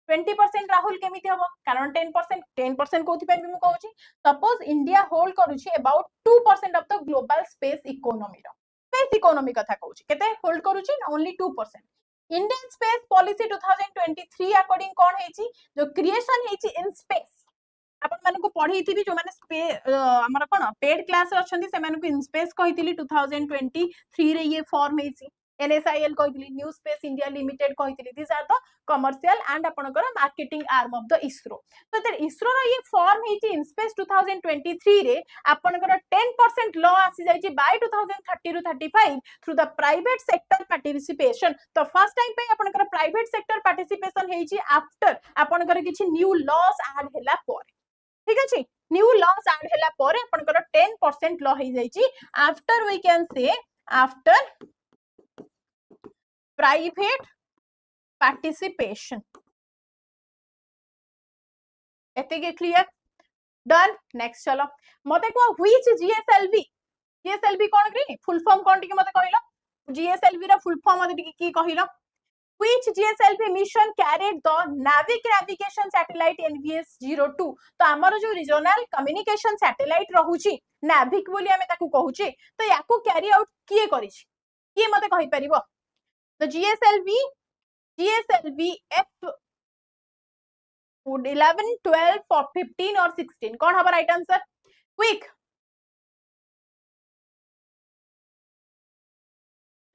20% राहुल केमिति हबो कारण 10% कोथि पे मु कहूछि सपोज इंडिया होल्ड करूछि अबाउट 2% of the global space economy कथा कहूछि केते होल्ड करूछि only 2% Indian space policy 2023 according कोन हेछि जो क्रिएशन हेछि इन स्पेस आपण मानको पढै थिबी जो माने हमर कोन पेड क्लास रे अछंती से मानको इन स्पेस कहितली 2023 रे ये फॉर्म हेछि NSIL कहितली न्यू स्पेस इंडिया लिमिटेड कहितली this are the commercial and आपनकर marketing arm of the ISRO तो तर इसरो रो ये फॉर्म हेछि इन स्पेस 2023 रे आपनकर 10% लॉ आसी जायछि by 2030 to 35 through the private sector participation तो फर्स्ट टाइम पे आपनकर प्राइवेट सेक्टर पार्टिसिपेशन हेछि आफ्टर आपनकर किछि न्यू लॉस ऐड हैला पर ठीक अछि न्यू लॉस ऐड हैला पर आपनकर 10% लॉ हे जायछि after we can say after private participation एते क्लियर डन नेक्स्ट चलो मते को व्हिच जीएसएलवी कोन रे फुल फॉर्म कोन टिके मते कहिलो जीएसएलवी रा फुल फॉर्म मते टिके की कहिलो which GSLV mission carried the navigation satellite NVS 02 तो हमर जो रीजनल कम्युनिकेशन सैटेलाइट रहूची नाविक बोली हमें ताकू कहूची तो याकू कैरी आउट किए करिछि किए मते कहि परिबो तो GSLV F 11 12 15 और 16 कौन हबा राइट आंसर क्विक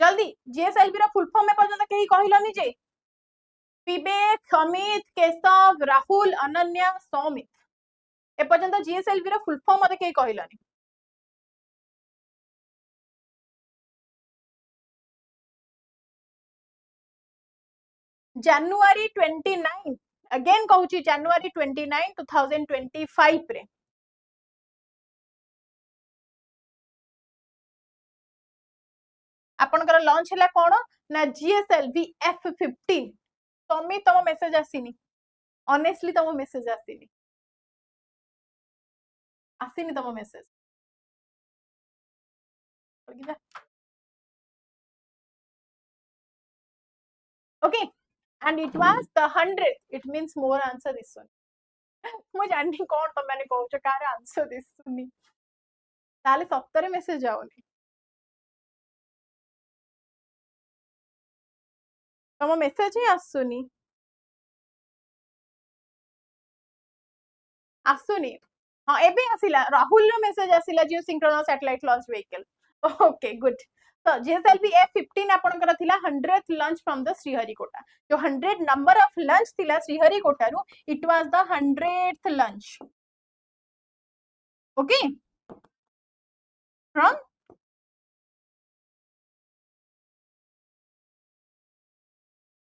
जल्दी GSLV रा फुल फॉर्म में पर्यंत केही कहिलनी जे विवेक अमित केशव राहुल अनन्या सौमित ए पर्यंत GSLV रा फुल फॉर्म मते केही कहिलनी January 29 अगेन कहूची January 29 2025 रे आपनकर लॉन्च हैला कोन ना GSLV F15 तमे तम मेसेज आसीनी ऑनेस्टली तम मेसेज आसीनी तम message okay and it was the 100th it means more answer this one मु जानि कोन त माने कहउछ कार आंसर दिसुनी ताले 70 मेसेज जाउनी तम मेसेज ही आसुनी आसुनी हाँ एबे आसिला राहुल रो मेसेज आसिला geosynchronous satellite launch vehicle okay good तो GSLV F15 आपनकर थिला 100th launch from the Sriharikota जो 100 नंबर ऑफ लॉन्च थिला श्रीहरिकोटा रु it was the 100th launch okay from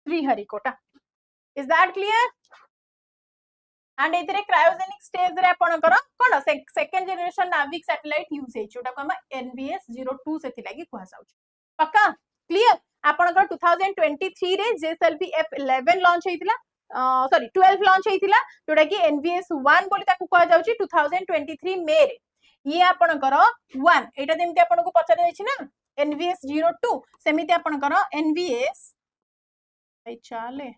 Sriharikota is that clear and एथिरे क्रायोजेनिक स्टेज रे आपनकर कोन second generation NavIC satellite use हे जोटा को हम NVS 02 से थिला कि कहै जाउछ पक्का क्लियर आपनकर 2023 रे GSLV F11 लॉन्च हेतिला सॉरी 12 लॉन्च हेतिला जोटा कि NVS 1 बोली ताकू कहै जाउछ 2023 मे रे ये आपनकर 1 एटा जेमति आपनको पचार जाइछि ना NVS 02 सेमिति आपनकर NVS ए चाले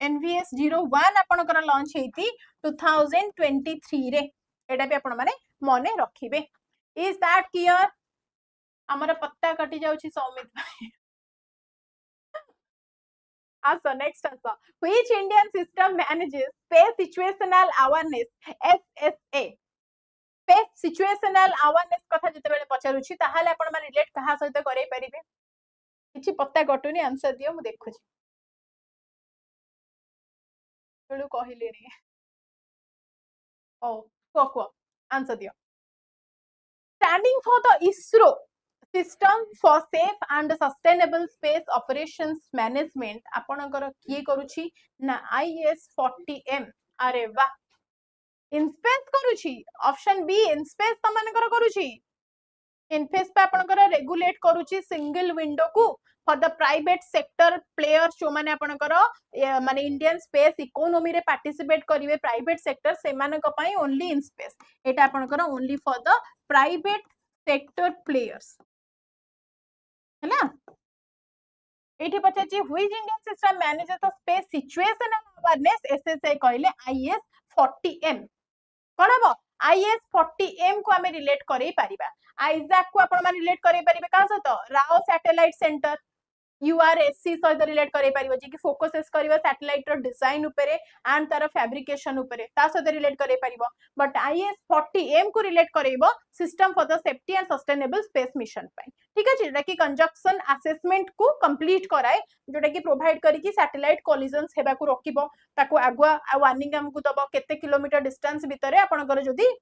NVS 01 आपनकर लॉन्च हेती 2023 रे एटा भी आपण माने मने रखिबे इज दैट क्लियर हमर पत्ता कटि जाउछि सौमित भाई आसो नेक्स्ट आसो which Indian system manages space situational awareness SSA space situational awareness कथा जते बेले पचारुछि ताहाले आपण माने रिलेट कहा सहित करै परिबे किछि पत्ता कटुनी आंसर दियो मु देखुछि बेलु कहिलेनी ओ को आंसर दियो standing for the ISRO system for safe and sustainable space operations management आपनकर किए करूछि ना IS-40M अरे वाह इनस्पेस करूछि ऑप्शन बी इनस्पेस तमनकर करूछि इनफेस पे आपनकर रेगुलेट करूछि सिंगल विंडो को for the private sector players जो माने आपनकर माने इंडियन स्पेस इकोनॉमी रे पार्टिसिपेट करिवे प्राइवेट सेक्टर से मानक पई ओनली इन स्पेस एटा आपनकर only for the private sector players हैना एठी पचाची which Indian system manages the space situational awareness SSA कहले IS-40M कोन हबो IS-40M को हमें रिलेट करै परिबा आइजैक को आपण माने रिलेट करै परिबे का सतो राओ सैटेलाइट सेंटर URSC सहित रिलेट करै परिबो जे कि फोकसेस करिवो सैटेलाइट रो डिजाइन उपरे एंड तार फैब्रिकेशन उपरे ता सहित रिलेट करै परिबो बट IS-40M को रिलेट करैबो system for the safety and sustainable space mission पई ठीक अछि जेटा कि कंजक्शन असेसमेंट को कंप्लीट कराय जोटा कि प्रोवाइड करी कि सैटेलाइट कोलिजन्स हेबा को रोकिबो ताको आगुआ वार्निंग हमकु दबो केते किलोमीटर डिस्टेंस भितरे आपनकर जदी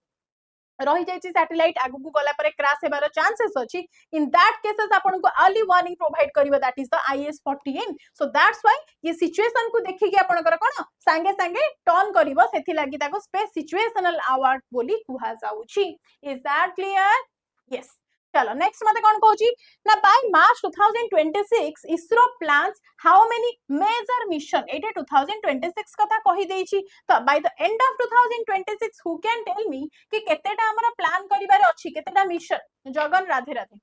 रही जाइछि सैटेलाइट आगु को गला परे क्रैश हेबार चांसेस अछि इन दैट केसेस आपन को अर्ली वार्निंग प्रोवाइड करिवो that is the IS-40M so that's why ये सिचुएशन को देखि कि आपनकर कोन संगे संगे टर्न करिवो सेथि लागि ताको स्पेस सिचुएशनल अवार्ड बोली कुहा जाउछि इज दैट क्लियर यस चलो नेक्स्ट मते कोन कहूची ना by March 2026 ISRO plans how many major mission एटे 2026 कथा कहि देइछि तो by the end of 2026 who can tell me कि केतेटा हमरा प्लान करिबार अछि केतेटा मिशन जगन राधे राधे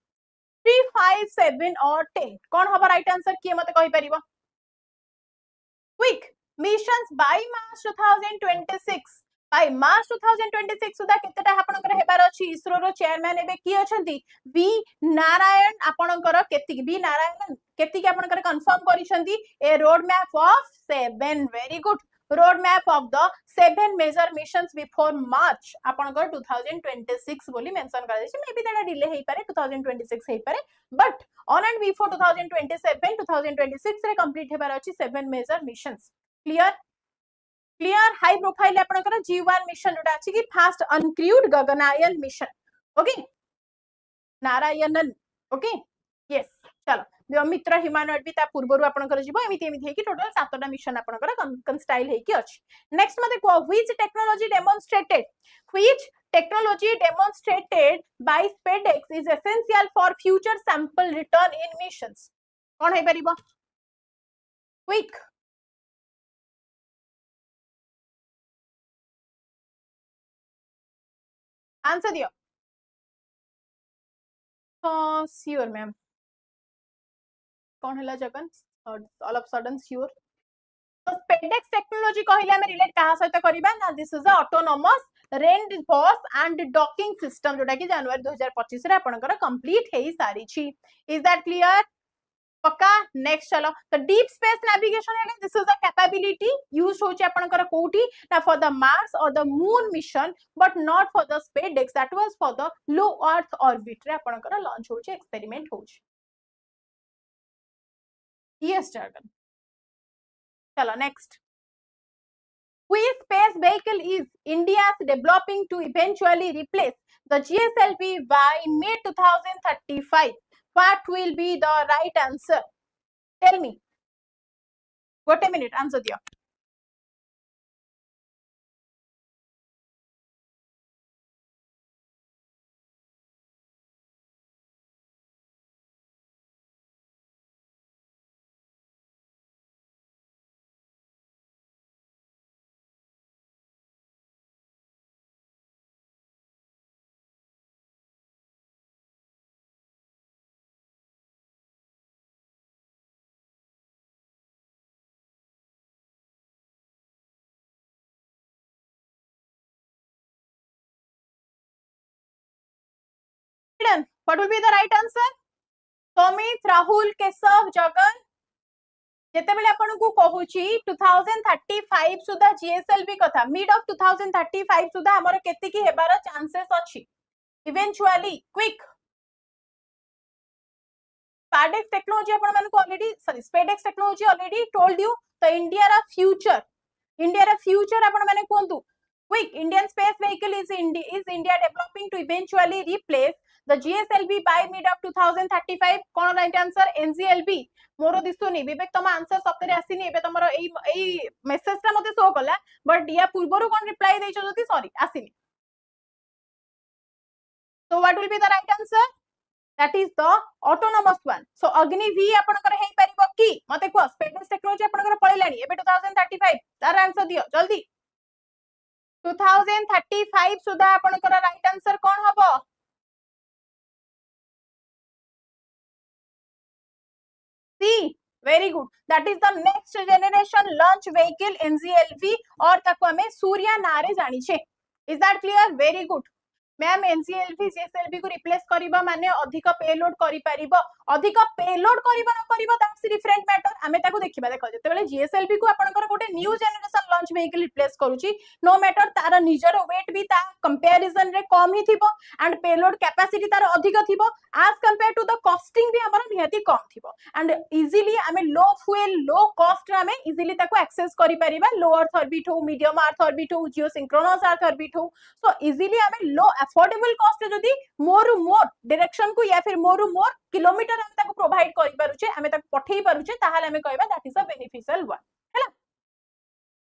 3 5 7 और 10 कोन हबा राइट आंसर किए मते कहि परिबो quick missions by March 2026 by March 2026 सुधा केतेटा आपनकर हेबार अछि इसरो रो चेयरमैन एबे की अछंती वी नारायण आपनकर केतिक वी नारायण केतिक आपनकर कंफर्म करिसंती a road map of 7 very good road map of the 7 major missions before March आपनकर 2026 बोली मेंशन करा छै मे बी दैट डिले हेई पारे 2026 हेई पारे बट ऑन एंड बिफोर 2027 2026 रे कंप्लीट हेबार अछि 7 major missions clear clear high profile आपनकर G1 मिशन जोटा अछि कि first uncrewed Gaganyaan mission okay Narayanan okay yes चलो जो मित्र ह्यूमनॉइड भी ता पूर्वरु आपनकर जीवो एमिति एमिति हे कि टोटल 7टा मिशन आपनकर कंस्टाइल हे कि अछि नेक्स्ट मते को which technology demonstrated by SpaDeX is essential for future sample return in missions कोन हे परिबो क्विक आंसर दियो श्योर मैम कौन है Jagan all of sudden sure तो SpaDeX टेक्नोलॉजी कहले हम रिलेट कहा सहित करबा ना this is a autonomous rendezvous and docking system जोटा कि जनवरी 2025 रे आपनकर कंप्लीट हेई सारी छी इज दैट क्लियर पक्का नेक्स्ट चलो तो डीप स्पेस नेविगेशन है this is a capability used होची आपनकर कोठी ना फॉर द मार्स और the moon mission but not for the SpaDeX that was for the low earth orbit रे आपनकर लॉन्च होची एक्सपेरिमेंट होची यस जर्गन चलो next which space vehicle is India's developing to eventually replace the GSLV by mid 2035 what will be the right answer tell me what a minute answer diyo what will be the right answer Somit Rahul Kesav Jagan जेतेबेले आपन को कहूची 2035 सुधा GSLV कथा मिड ऑफ 2035 सुधा हमर केते की हेबार चांसेस अछि इवेंचुअली क्विक SpaDeX टेक्नोलॉजी अपन मन को already sorry SpaDeX technology already told you तो इंडिया रा फ्यूचर अपन माने कोंतु quick Indian space vehicle is India developing to eventually replace the GSLV by mid of 2035 cone right answer NGLV मोरो दिसुनी विवेक तम आंसर सप्तरे आसीनी एबे तमरो एई मेसेज ता मते शो कला बट या पूर्वरो कोन रिप्लाई दैछो जति sorry आसीनी so what will be the right answer that is the autonomous one so Agni V आपनकर हेई परिबो की मते को SpaDeX टेक्नोलॉजी आपनकर पळैलानी एबे 2035 तार आंसर दियो जल्दी 2035 सुधा आपनकर राइट आंसर कोन हबो सी very good that is the next generation launch vehicle NGLV और ताको हमें सूर्या नारे जानी छे is that clear very good ma'am NGLV GSLV को रिप्लेस करिबा माने अधिक पेलोड करि परिबो अधिक पेलोड करिबा न करिबो दैट्स डिफरेंट मैटर हमें ताको देखिबा देखो जेतेबेले GSLV को आपनकर गोटे new generation launch vehicle replace करूची नो मैटर तार निजर वेट भी ता कंपैरिजन रे कम ही थिबो एंड पेलोड कैपेसिटी तार अधिक थिबो as compare to the costing भी हमर नियति कम थिबो एंड इजीली हमें लो फ्यूल लो कॉस्ट रे हमें इजीली ताको एक्सेस करि परिबा लो अर्थ ऑर्बिट हो मीडियम अर्थ ऑर्बिट हो जियोसिंक्रोनस अर्थ ऑर्बिट हो सो इजीली हमें लो अफोर्डेबल कॉस्ट जदी मोर डायरेक्शन को या फिर मोर किलोमीटर हम ताको प्रोवाइड करि पारुचे हमें ताको पठेई पारुचे ताहाले हमें कहबा that is a beneficial one हैला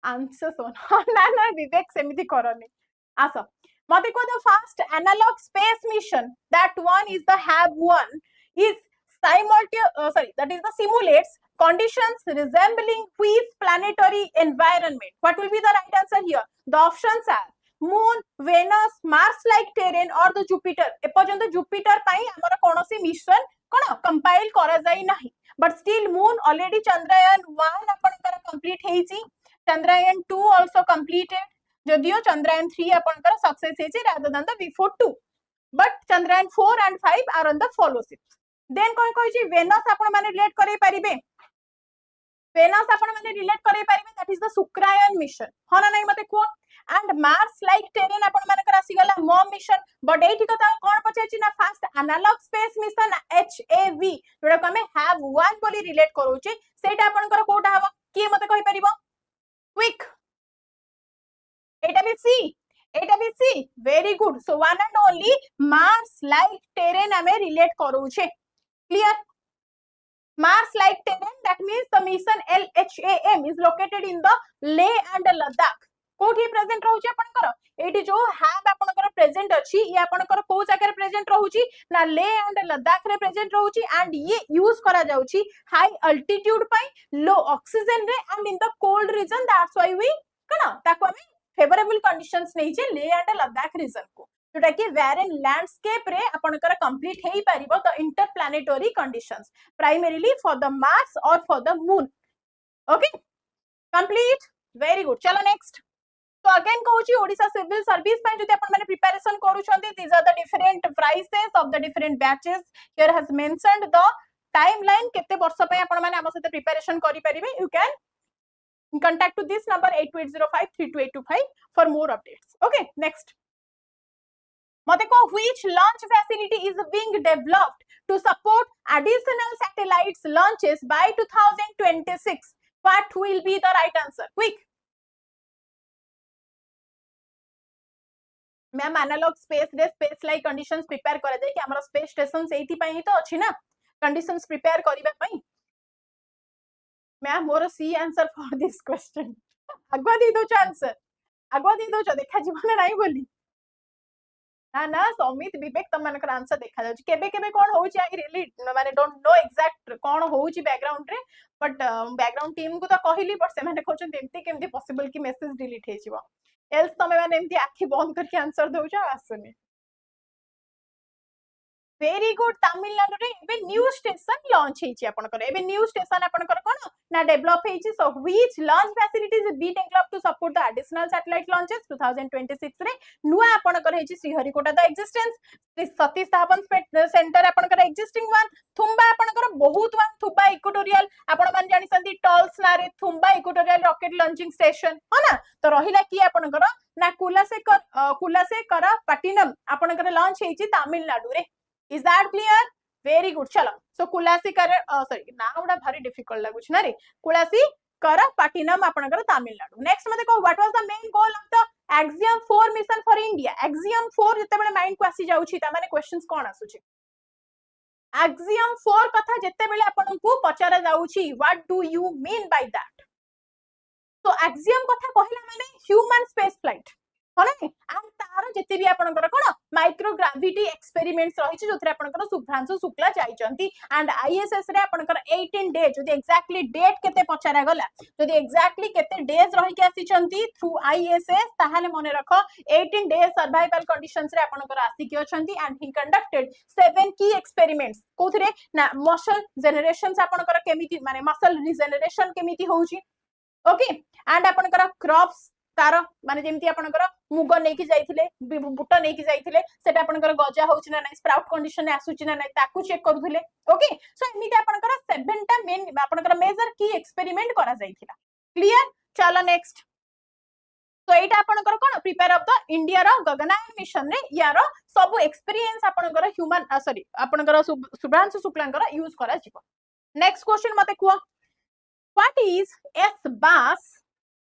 आंसर सोन ना ना विवेक सेमिति करनी आसो मते को the first analog space mission that one is the HAV one is that is the simulates conditions resembling which planetary environment what will be the right answer here the options are moon venus mars like terrain or the jupiter एपर्यंत jupiter पई हमर कोनोसी मिशन कोन कंपाइल करा जाई नाही but still moon already chandrayaan 1 अपन कंप्लीट हेची chandrayaan 2 also completed जदियो चंद्रयान 3 आपनकर सक्सेस हेछि rather than the before 2, but Chandrayaan 4 and 5 are on the fellowship. Then कोन कहिछि वेनस आपण माने रिलेट करै परिबे. वेनस आपण माने रिलेट करै परिबे, दैट इज द शुक्रायन मिशन. हो ना नहीं मते को. एंड मार्स लाइक टेरेन आपण माने कर आसी गला मॉम मिशन. बट एठी कथा कोन पछाछि ना first analog space mission HAV जोडा को हमें हैव वन बोली रिलेट करूछि, सेटा आपनकर कोटा हबो की मते कहि परिबो. क्विक. एटा भी सी very good. So one and only Mars like terrain हमें रिलेट करूछे. Clear. Mars like terrain, that means the mission LHAM is located in the Leh and Ladakh. कोठी प्रेजेंट रहउची आपनकर एठी जो हैव आपनकर प्रेजेंट अछि ये आपनकर को जगह रे प्रेजेंट रहउची ना ले एंड लद्दाख रे प्रेजेंट रहउची. एंड ये यूज करा जाउची हाई अल्टीट्यूड पई, लो ऑक्सीजन रे and in the cold region. That's why we कना ताको हमें फेवरेबल कंडीशंस नै जे ले एंड लद्दाख रीजन को, जोटा कि वेयर इन लैंडस्केप रे आपनकर कंप्लीट हेई परिबो the interplanetary conditions primarily for the Mars और for the moon. Okay complete. Very good. चलो नेक्स्ट. तो अगेन कहूची ओडिशा सिविल सर्विस पय जति अपन माने प्रिपरेशन करूछंती, these are the different prices of the different batches. Here has mentioned the timeline केते वर्ष पय अपन माने हम सते प्रिपरेशन करि परिबे. You can contact to this number 8280532825 for more updates. Okay, next. मते को which launch facility is being developed to support additional satellites launches by 2026? What will be the right answer? Quick. Ma'am analog space रे स्पेस लाइक कंडीशंस प्रिपेयर करा जाय कि हमर स्पेस स्टेशन एठी पई ही तो अछि ना कंडीशंस प्रिपेयर करिबा पई. मैम मोर सी आंसर फॉर दिस क्वेश्चन. आगवा दे दो आंसर, आगवा दे दो देखा जीवन नाही बोली ना ना. समित विवेक तम मानकर आंसर देखा जाउची केबे केबे कोन होउची. आई रियली माने डोंट नो एग्जैक्ट कोन होउची बैकग्राउंड रे, बट बैकग्राउंड टीम को तो कहली, बट से माने कहउछन एमती केमती पॉसिबल कि मेसेज डिलीट हे जिवो. एल्स तमे माने एमती आखि बंद करके आंसर दउछ आसुनी. Very good. तमिलनाडु रे एबे न्यू स्टेशन लॉन्च हेची आपनकर. एबे न्यू स्टेशन आपनकर कोन ना डेवलप हेची. So which launch facilities being developed to support the additional satellite launches 2026 रे नुआ आपनकर हेची Sriharikota the existence. Satish Dhawan centre आपनकर एक्जिस्टिंग वन. थुम्बा आपनकर बहुत वन. थुम्बा इक्वेटोरियल आपण मान जानि संती टॉल्स ना रे Thumba equatorial rocket launching station हो ना. तो रहिला की आपनकर ना कुलासेकर पट्टिनम आपनकर लॉन्च हेची तमिलनाडु रे. Is that clear? Very good. चलो. So कुलासीकर sorry ना उडा भारी डिफिकल्ट लागुछ ना रे. कुलासीकर पट्टिनम आपनकर तमिलनाडु. नेक्स्ट मते को what was the main goal of the Axiom 4 mission for India. Axiom 4 जते बेले माइंड को आसी जाउछि ता माने क्वेश्चंस कोन आसुछि. Axiom 4 कथा जते बेले आपनकु पचारा जाउछि what do you mean by that. तो Axiom कथा कहला माने ह्यूमन स्पेस फ्लाइट हो ना. एंड तार जते भी आपनकर कोन माइक्रोग्राविटी एक्सपेरिमेंट्स रहिछि जोथरे आपनकर शुभ्रांशु शुक्ला जाइचंती. एंड आईएसएस रे आपनकर 18 डेज जदि एक्जेक्टली डेट केते पचारा गला, जदि एक्जेक्टली केते डेज रहि के आसीचंती थ्रू आईएसएस ताहाले मने रखो 18 डेज सर्वाइवल कंडीशंस रे आपनकर आसी के अछंती. एंड ही कंडक्टेड 7 की एक्सपेरिमेंट्स कोथरे ना मसल जनरेशंस आपनकर केमिति माने मसल रिजेनरेशन केमिति होउची. ओके. एंड आपनकर क्रॉप्स तार माने जेमती आपनकर मुग नै कि जाइथिले, बुट नै कि जाइथिले, सेटा आपनकर गजा होउची ना नै, स्प्राउट कंडीशन ने आसुची ना नै ताकू चेक करूथिले. ओके. सो एमिति आपनकर 7 टा मेन आपनकर मेजर की एक्सपेरिमेंट करा जाइथिला. क्लियर. चलो नेक्स्ट. तो एटा आपनकर कोन प्रिपेयर ऑफ द इंडिया रो गगनयान मिशन रे यार सब एक्सपीरियंस आपनकर ह्यूमन सॉरी आपनकर शुभ्रांशु शुक्लांकर यूज करा जिवो. नेक्स्ट क्वेश्चन मते कुआ what is SBAS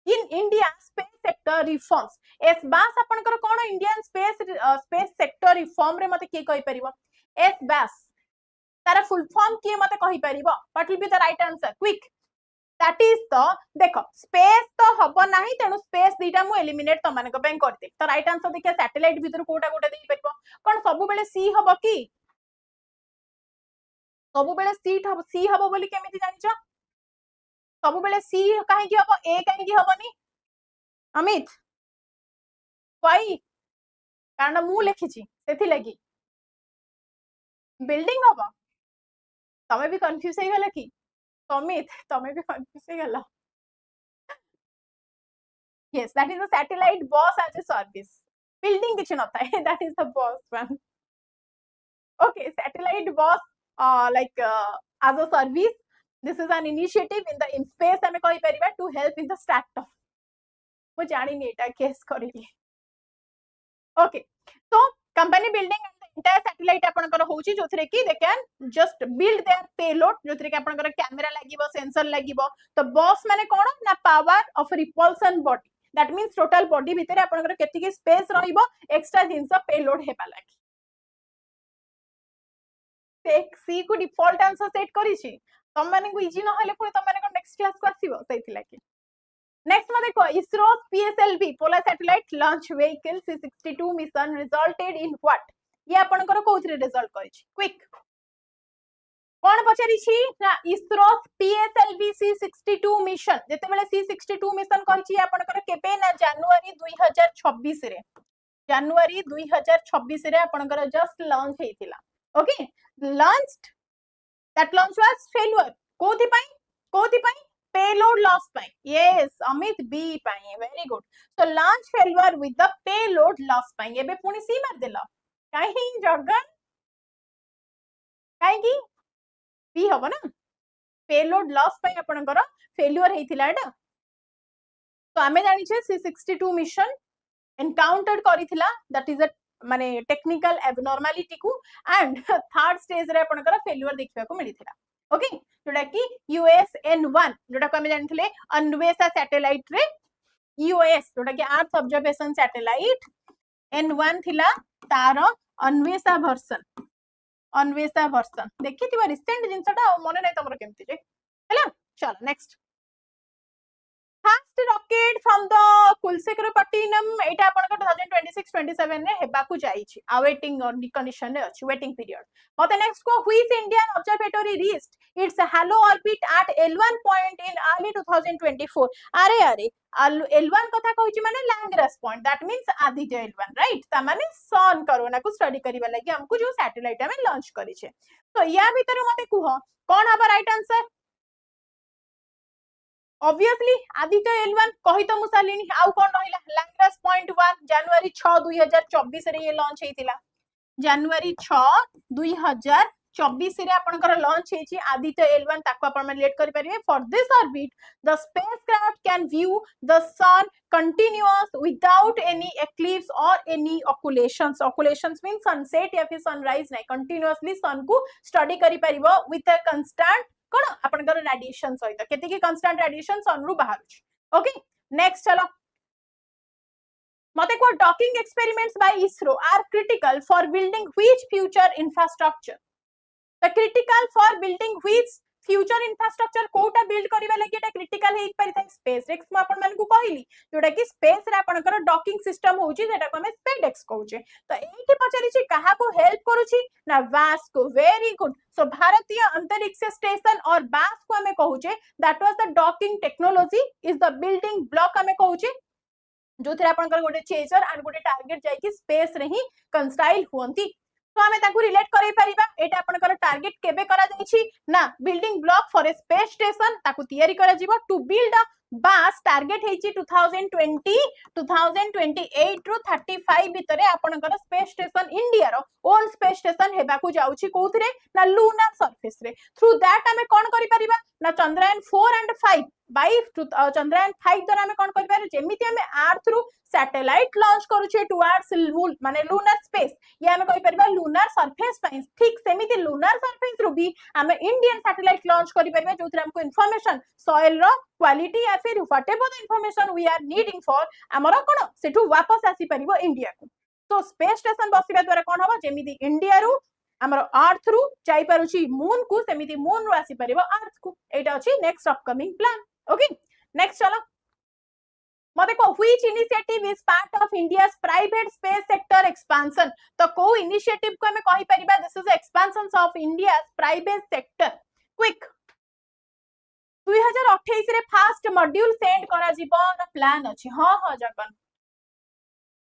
in India space sector reforms. SBAS आपनकर कोन इंडियन स्पेस सेक्टर रिफॉर्म रे मते के कहि परिबो. SBAS तारा फुल फॉर्म के मते कहि परिबो. What will be the right answer. Quick. That is तो देखो स्पेस तो हबो नाही, तेनु स्पेस दीटा मु एलिमिनेट त माने को बैंक करते. तो राइट आंसर देखिया सैटेलाइट भीतर कोटा कोटा देई परिबो. कोन सब बेले सी हबो की सब बेले सी हबो बोली केमिति जानिचो. सब बेले सी काहे की हबो, ए काहे की हबोनी अमित वाई कारण मु लिखिछि सेथि लागि बिल्डिंग हबो. तमे भी कंफ्यूज हे गला की अमित, तमे भी कंफ्यूज हे गला. Yes, that is the satellite bus as a service. Building किसी नता है, that is the bus one. Okay, satellite bus as a service. This is an initiative in the in space हमें कही परिबा to help in the startup. वो जानी नहीं एटा case Kareli. Okay, so company building and the entire satellite आपनकर होची जोथरे की they can just build their payload जोथरे की आपनकर कैमरा लागिबो सेंसर लागिबो तो बॉस माने कोन ना power of repulsion body that means total body भितरे आपनकर केतिकी स्पेस रहिबो एक्स्ट्रा जिंस पेलोड हेबा लागि टेक सी को डिफॉल्ट आंसर सेट करिछि तम माने को इजी न हले पुनी तम माने को नेक्स्ट क्लास को आसीबो सेति लागि नेक्स्ट में देखो ISRO PSLV polar satellite launch vehicle C62 mission resulted in what ये आपनकर कोथरे रिजल्ट करिछि क्विक कौन पचारिछि ना इसरो PSLV C62 मिशन जेते बेले C62 मिशन कहिछि आपनकर केबे ना जनवरी 2026 रे जनवरी 2026 रे आपनकर जस्ट लॉन्च हेतिला okay launched that launch was failure कोथि पई payload loss पाई yes अमित बी पाई very good so launch failure with the payload loss पाई एबे पुनी सी मार देला काहे जगन काहे की बी हबो ना payload loss पाई आपनकर फेल्युअर हेतिला एटा तो आमे जानि छे C62 मिशन एनकाउंटर करिथिला दैट इज अ माने टेक्निकल एबनॉर्मलिटी को एंड थर्ड स्टेज रे आपनकर फेल्युअर देखिबा को मिलिथिला ओके जोटा कि USN1 जोटा को हमें जानथिले अन्वेषा सैटेलाइट रे US जोटा कि अर्थ ऑब्जर्वेशन सैटेलाइट N1 थिला तार अन्वेषा वर्जन देखिथिबा रिसेंट जिंसटा मने नै तमरो केमति जे हैला चलो next first rocket from the Kulasekarapattinam एटा आपन 2026-27 रे हेबा को जाईछि अवेटिंग कंडीशन रे अछि वेटिंग पीरियड मते नेक्स्ट को which Indian observatory reached its halo orbit at L1 point in early 2024 अरे L1 कथा कहिछि माने Lagrange point that means Aditya L1 right ता माने सन करोना को स्टडी करिबा लागि हमकु जो सैटेलाइट हमें लॉन्च करिछे तो या भीतर मते कुह कोन हबा right answer obviously Aditya L1 कहि तो मुसालिनी आउ कोन रहिला लैंग्रेस पॉइंट 1 जनवरी 6 2024 रे ये लॉन्च हेतिला जनवरी 6 2024 रे आपनकर लॉन्च हेछि आदित्य L1 ताको आपण लेट करि परिबे for this orbit the spacecraft can view the sun continuous without any eclipse or any occultations mean sunset या फिर सनराइज नै कंटीन्यूअसली सन को स्टडी करि परिबो विथ अ कांस्टेंट कोन आपनकर रेडिएशन सहित केते की कांस्टेंट रेडिएशन सन रु बाहर ओके नेक्स्ट चलो मते को docking experiments by ISRO are critical for building which future infrastructure the critical for building which future infrastructure कोटा बिल्ड करिबा लागि एटा क्रिटिकल हेइ परिथा स्पेसएक्स म आपन मन को कहिली जोटा कि स्पेस रे आपनकर डॉकिंग सिस्टम होउची जेटा को हमें SpaDeX कहउचे तो एठी पचारि छी कहा को हेल्प करूची ना वास को वेरी गुड सो भारतीय अंतरिक्ष स्टेशन और वास को हमें कहउचे that was the docking technology is the building block हमें कहउचे जो थे आपनकर गोटे चेजर एंड गोटे टारगेट जाई कि स्पेस रे ही कंस्टाइल होंती तो हमें ताकू रिलेट करै परिबा एटा आपनकर टारगेट केबे करा जाईछि ना building block for a space station ताकू तयारी करा जीवो टू बिल्ड अ बास टारगेट हेछि 2020 2028 रु 35 भितरे आपनकर स्पेस स्टेशन इंडिया रो ओन स्पेस स्टेशन हेबा को जाउछि कोथरे ना लूनर सरफेस रे थ्रू दैट हमें कोन करि परिबा ना चंद्रयान 4 एंड 5 बाय चंद्रयान 5 द्वारा हमें कोन करि पारे जेमिति हमें अर्थ रु सैटेलाइट लॉन्च करूछे टुवर्ड्स माने लूनर स्पेस या हमें कहि परिबा लूनर सरफेस पाइन ठीक सेमिति लूनर सरफेस रु भी हमें इंडियन सैटेलाइट लॉन्च करि परिबा जोथरे हमको इंफॉर्मेशन सॉइल रो क्वालिटी या फिर whatever the information we are needing for हमरो कोन सेठु वापस आसी परिबो इंडिया को तो स्पेस स्टेशन बसिबा द्वारा कोन होबो जेमिति इंडिया रु हमरो अर्थ रु जाई पारुची मून को सेमिति मून रु आसी परिबो अर्थ को एटा अछि next upcoming plan okay next चलो मते को which initiative is part of India's private space sector expansion तो को इनिशिएटिव को हमें कहि परिबा this is expansion of India's private sector quick 2028 रे फर्स्ट मॉड्यूल सेंड करा जीवो प्लान अछि हां हां जगन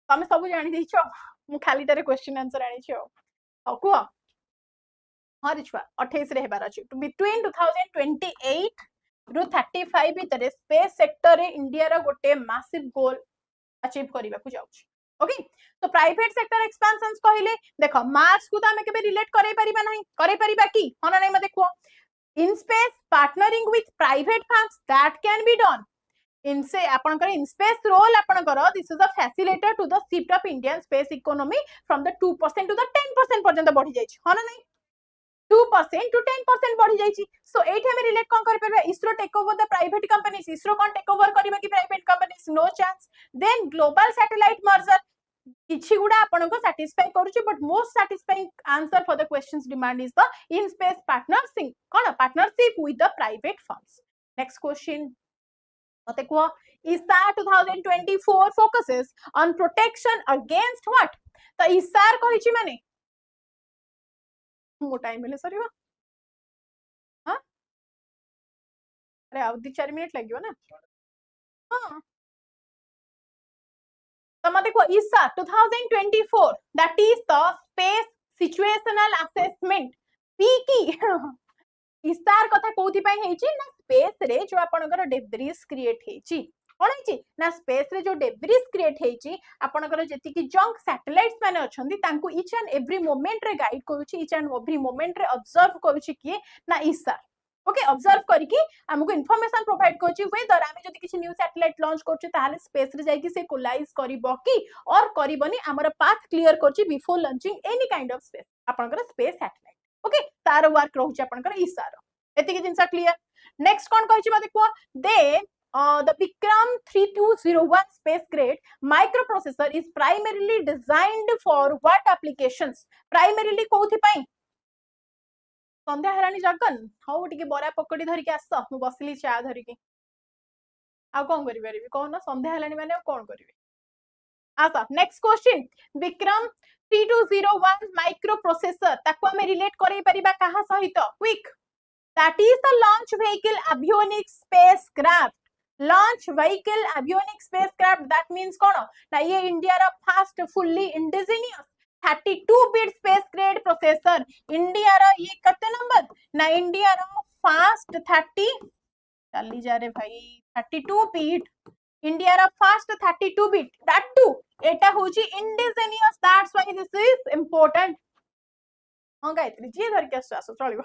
तमे सब जानि दैछो मु खाली तारे क्वेश्चन आंसर आनि छो हो को हां रिछवा 28 रे हेबार अछि बिटवीन 2028 रु 35 भितर स्पेस सेक्टर रे इंडिया रो गोटे मैसिव गोल अचीव करबा को जाउछि ओके तो प्राइवेट सेक्टर एक्सपेंशंस कहले देखो मार्स को तो हमें केबे रिलेट करै परिबा नहीं करै परिबा की होना नहीं मते को in space partnering with private firms that can be done इनसे आपनकर इन स्पेस रोल आपनकर this is a facilitator to the shift of Indian space economy from the 2% to the 10% पर्यंत बढ़ी जाइछि होना नहीं 2% to 10% बढ़ी जाइछि सो एठी हम रिलेट कोन कर परबा ISRO take over the private companies ISRO कोन टेक ओवर करबा की private companies no chance then global satellite merger किछि गुडा आपन को सैटिस्फाई करूछि but most satisfying answer for the questions demand is the in space partnership कोन partnership with the private firms next question मते को ISAR 2024 focuses on protection against what तो ISAR कहिछि माने मो टाइम मिले सरीवा हां अरे आउ 2-4 मिनिट लागियो ना हां तो मते को ISAR 2024 that is the space situational assessment Peaky ISAR कथा कोथि पई हेछि ना स्पेस रे जो आपनकर डेब्रिस क्रिएट हेछि कोन हेछि ना स्पेस रे जो डेब्रिस क्रिएट हेछि आपनकर जेति कि जंक सैटेलाइट्स माने अछंती तांको ईच एंड एवरी मोमेंट रे गाइड करूछि ईच एंड एवरी मोमेंट रे ऑब्जर्व करूछि कि ना ISAR ओके ऑब्जर्व करिकि हमको इन्फॉर्मेशन प्रोवाइड करछि वेदर आमे जति किछि न्यू सैटेलाइट लॉन्च करछि ताहाले स्पेस रे जाई कि से कोलाइज करिवो कि और करिवनी हमर पाथ क्लियर करछि before launching any kind of space आपनकर स्पेस सैटेलाइट ओके तार वर्क रहउछि आपनकर ISAR एति कि जिंसा क्लियर नेक्स्ट कोन कहिछि मते को दे the Vikram 3201 spacecraft microprocessor is primarily designed for what applications primarily कोथि पई संध्या हरानी जगन हाउ टिके बरा पकड़ी धरि के आस मु बसली चा धरि के आ कोन करि परबी कोन संध्या हलानी माने कोन करबी आसा नेक्स्ट क्वेश्चन विक्रम 3201 माइक्रोप्रोसेसर ताको हम रिलेट करै परिबा कहा सहित quick that is the launch vehicle avionics spacecraft launch vehicle avionics spacecraft that means कोन ना ये इंडिया रा first fully indigenous 32 bit spacecraft processor India रा ये कते नंबर ना इंडिया रा फास्ट 30 चली जा रे भाई 32 बिट इंडिया रा फास्ट 32 बिट दैट टू एटा होची indigenous that's why this is important हां गायत्री जी धर के आसो चलिबो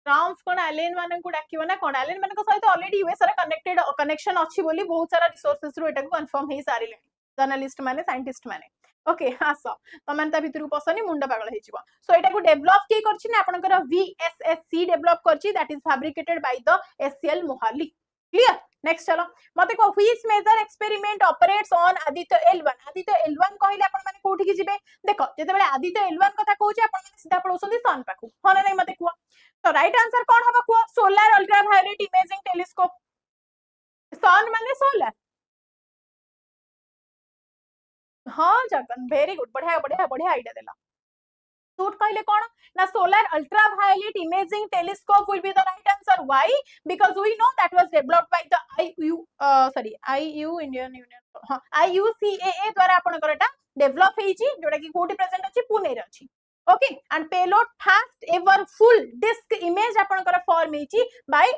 ट्रांस कोन एलियन माने को डाकिबो ना कोन एलियन माने को सहित ऑलरेडी यूएस रा कनेक्टेड कनेक्शन अछि बोली बहुत सारा रिसोर्सेस रो एटा को कंफर्म हे सारिले जर्नलिस्ट माने साइंटिस्ट माने ओके आसो तमन ता भितरु पसनी मुंडा पागल हेजिबो सो एटा को डेवलप के करछि ना आपनकर VSSC डेवलप करछि that is fabricated by the SCL Mohali clear next चलो मते को which major experiment operates on Aditya L1 कहले आपन माने कोठी कि जिवे देखो जेते बेले आदित्य L1 कथा कहूची आपन माने सीधा पळोसंदी सन पाखु होना नै मते को तो राइट आंसर कोन हबा को सोलर अल्ट्रावायलेट इमेजिंग टेलीस्कोप सन माने सोलर हां जगन वेरी गुड बढ़िया बढ़िया बढ़िया आईडिया देला सूट कहले कोन ना solar ultraviolet imaging telescope will be the right answer why because we know that was developed by the IU Indian union हां IUCAA द्वारा आपन करटा डेवलप हेची जोटा कि कोठी प्रेजेंट अछि पुणे रे अछि okay and payload first ever full disc image आपन कर फॉर्म हेची बाय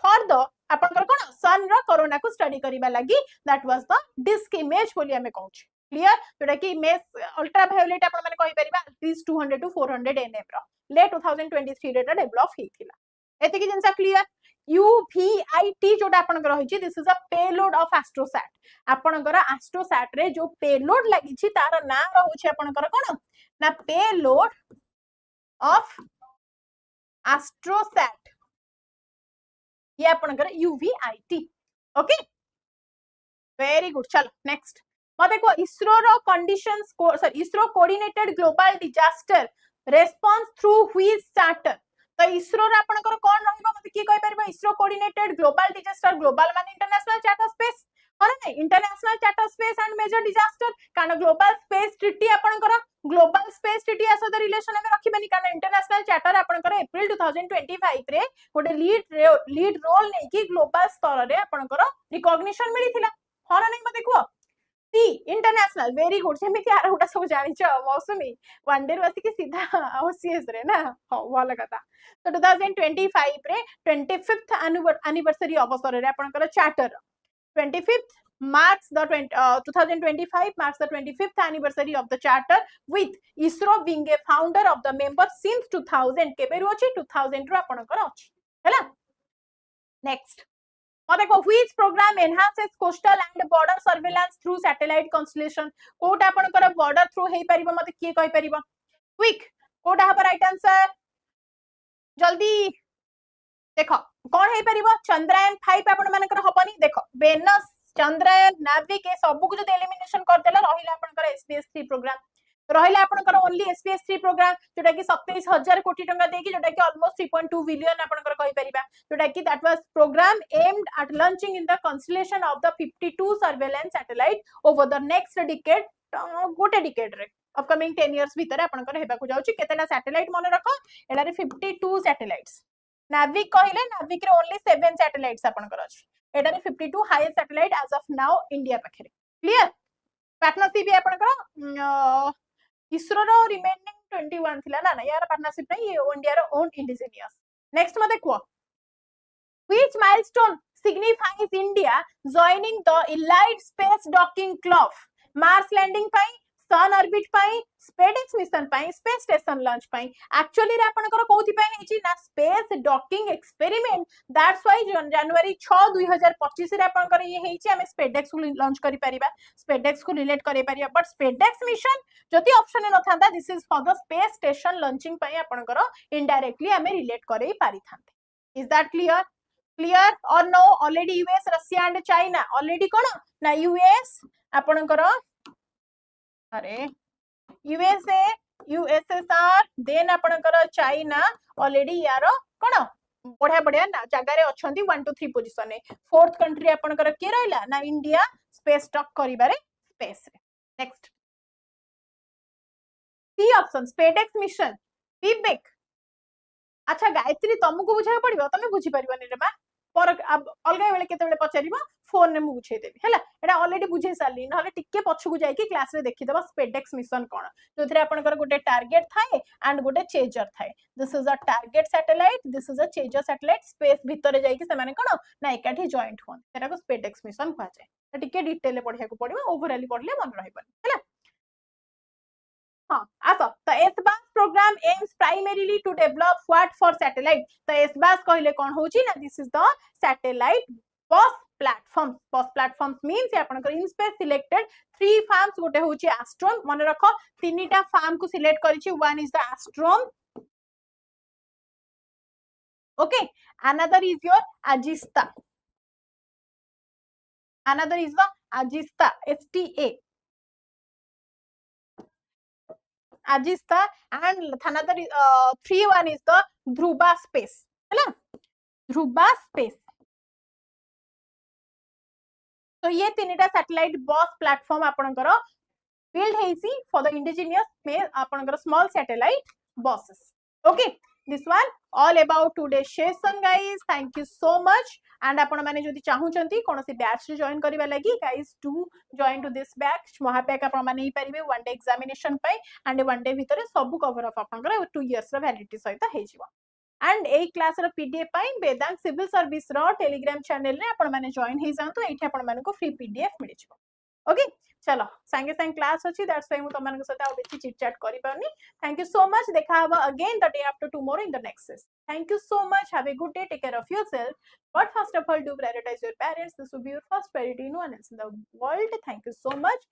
फॉर द आपन कर कोन सन रो कोरोना को स्टडी करिबा लागि that was the disc image बोली हमें कहूची क्लियर जोटा कि इमेज अल्ट्रावायलेट आपन माने कहि परिबा एटलीस्ट 200 to 400 nm रो ले 2023 रे डेवलप हेथिला एते कि जिंसा क्लियर UVIT जोटा आपन कर होची this is a payload of AstroSat आपन कर एस्ट्रोसैट रे जो पेलोड लागि छी तार नाम रहउची आपन कर कोन ना पेलोड ऑफ एस्ट्रोसैट ये आपन कर UVIT ओके वेरी गुड चलो नेक्स्ट मते को इसरो रो conditions sorry ISRO coordinated global disaster response through which charter तो इसरो रा आपन कर कोन रहबो मते की कहि परबा ISRO coordinated global disaster global माने इंटरनेशनल चार्टर स्पेस होना नै international charter space and major disaster कारण ग्लोबल स्पेस ट्रीटी आपन कर ग्लोबल स्पेस ट्रीटी आसो द रिलेशन में रखिबनी कारण इंटरनेशनल चार्टर आपन कर अप्रैल 2025 रे गोटे लीड रोल नै कि ग्लोबल स्तर रे आपन कर रिकॉग्निशन मिलिथिला होना नै मते को सी इंटरनेशनल वेरी गुड सेमिति आर गोटा सब जानिछ मौसुमी वन डे बसिक सीधा ओसीएस रे ना हो भल कथा तो 2025 रे 25th एनिवर्सरी अवसर रे आपनकर charter 25th marks the 2025 marks the 25th anniversary of the charter with ISRO being a founder of the member since 2000 केबेरु अछि 2000 रो आपनकर अछि हैला नेक्स्ट मते को which program enhances coastal and border surveillance through satellite constellation कोटा आपनकर बॉर्डर थ्रू हेई परिबो मते की कहि परिबो क्विक कोटा हबो राइट आंसर जल्दी देखो कौन हेई परिबो चंद्रयान 5 आपण मानकर हबनी देखो वेनस चंद्रयान नाविक ए सब कुछ जदि एलिमिनेशन कर देला रहिला आपनकर एसपीएस3 प्रोग्राम रहिला आपनकर ओनली एसपीएस3 प्रोग्राम जोटा कि 27000 कोटी टंका देकी जोटा कि ऑलमोस्ट 3.2 बिलियन आपनकर कहि परिबा जोटा कि that was program aimed at launching in the constellation of the 52 surveillance satellite over the next decade गोटे डिकेड रे अपकमिंग 10 इयर्स भीतर आपनकर हेबा को जाउची केतेला सैटेलाइट मन रखो एला रे 52 सैटेलाइट्स नाविक कहले नाविक रे ओनली 7 सैटेलाइट्स आपनकर अछि एटा रे 52 highest satellite as of now India पाखरे क्लियर पार्टनरशिप भी आपनकर इसरो रो रिमेनिंग 21 थिला ना ना यार पार्टनरशिप नहीं ये इंडिया रो ओन इंडिजिनियस नेक्स्ट मते को which milestone signifies India joining the elite space docking club Mars landing पाई सन ऑर्बिट पाई SpaDeX मिशन पाई स्पेस स्टेशन लॉन्च पाई एक्चुअली रे आपनकर कोथि पाई हेची ना space docking experiment that's why जनवरी 6 2025 रे आपनकर ये हेची हमें SpaDeX को लॉन्च करि परिबा SpaDeX को रिलेट करि परिबा बट SpaDeX मिशन जति ऑप्शन न थांदा this is for the space station launching पाई आपनकर इनडायरेक्टली हमें रिलेट करै पारि थांते इज दैट क्लियर क्लियर और no already US Russia and China already कोन ना यूएस आपनकर अरे यूएसए यूएसएसआर देन आपनकर चाइना ऑलरेडी यार कोन बढ़िया बढ़िया ना जगह रे अछंती 1 2 3 पोजीशन रे फोर्थ कंट्री आपनकर के रहला ना इंडिया स्पेस स्टॉक करिबारे स्पेस रे नेक्स्ट सी ऑप्शन स्पेडेक्स मिशन पीबेक अच्छा गायत्री तुमको बुझा पड़िबो तमे बुझी परबनी रे बा पर अब अलगा बेले केते बेले पचारिबो फोन ने मु बुझे देबी हैला एटा ऑलरेडी बुझे साली नहले टिके पछकु जाई कि क्लास रे देखि देबा स्पेडेक्स मिशन कोन जोथरे आपनकर गोटे टारगेट थाए एंड गोटे चेजर थाए this is a target satellite this is a chaser satellite space भीतर जाई कि से माने कोन ना एकाठी जॉइंट होन सेटा को स्पेडेक्स मिशन कहा जाय टिके डिटेल पढिया को पड़िबो ओवरऑली पढले मन रहइबनी हैला हाँ आसो तो SBAS program aims primarily to develop what for satellite तो एसबास कहले कोन होची ना this is the satellite based platforms means आपनकर इन स्पेस सिलेक्टेड 3 फार्म्स गोटे होची एस्ट्रोन मन रखो तीनटा फार्म को सिलेक्ट करिछि one is the Astron okay another is your Azista another is the Azista STA Ajista and another 3 is the Dhruva space है ना Dhruva space तो ये तीनटा सैटेलाइट बस प्लेटफॉर्म आपनकर बिल्ड हेसी फॉर द इंडिजिनियस में आपनकर small satellite buses okay this one all about today session guys thank you so much and आपण माने जदि चाहूचंती कोनोसी बैच रे जॉइन करबा लागि guys to join to this batch महापैक आपण माने ही परिबे वन डे एग्जामिनेशन पई एंड वन डे भीतर सब कवर अप आपनकर 2 इयर्स रो वैलिडिटी सहित हे जिवो एंड ए क्लास रो पीडीएफ पई वेदांग सिविल सर्विस रो टेलीग्राम चैनल रे आपण माने जॉइन हे जांतु एठी आपण माने को फ्री पीडीएफ मिल जिवो ओके चलो संगे संग क्लास अछि दैट्स व्हाई मु तमन के साथ आ बेची चिट चैट करि पाउनी थैंक यू सो मच देखा हबा again the day after tomorrow in the next session thank you so much have a good day take care of yourself but first of all do prioritise your parents this will be your first priority no one else in the world thank you so much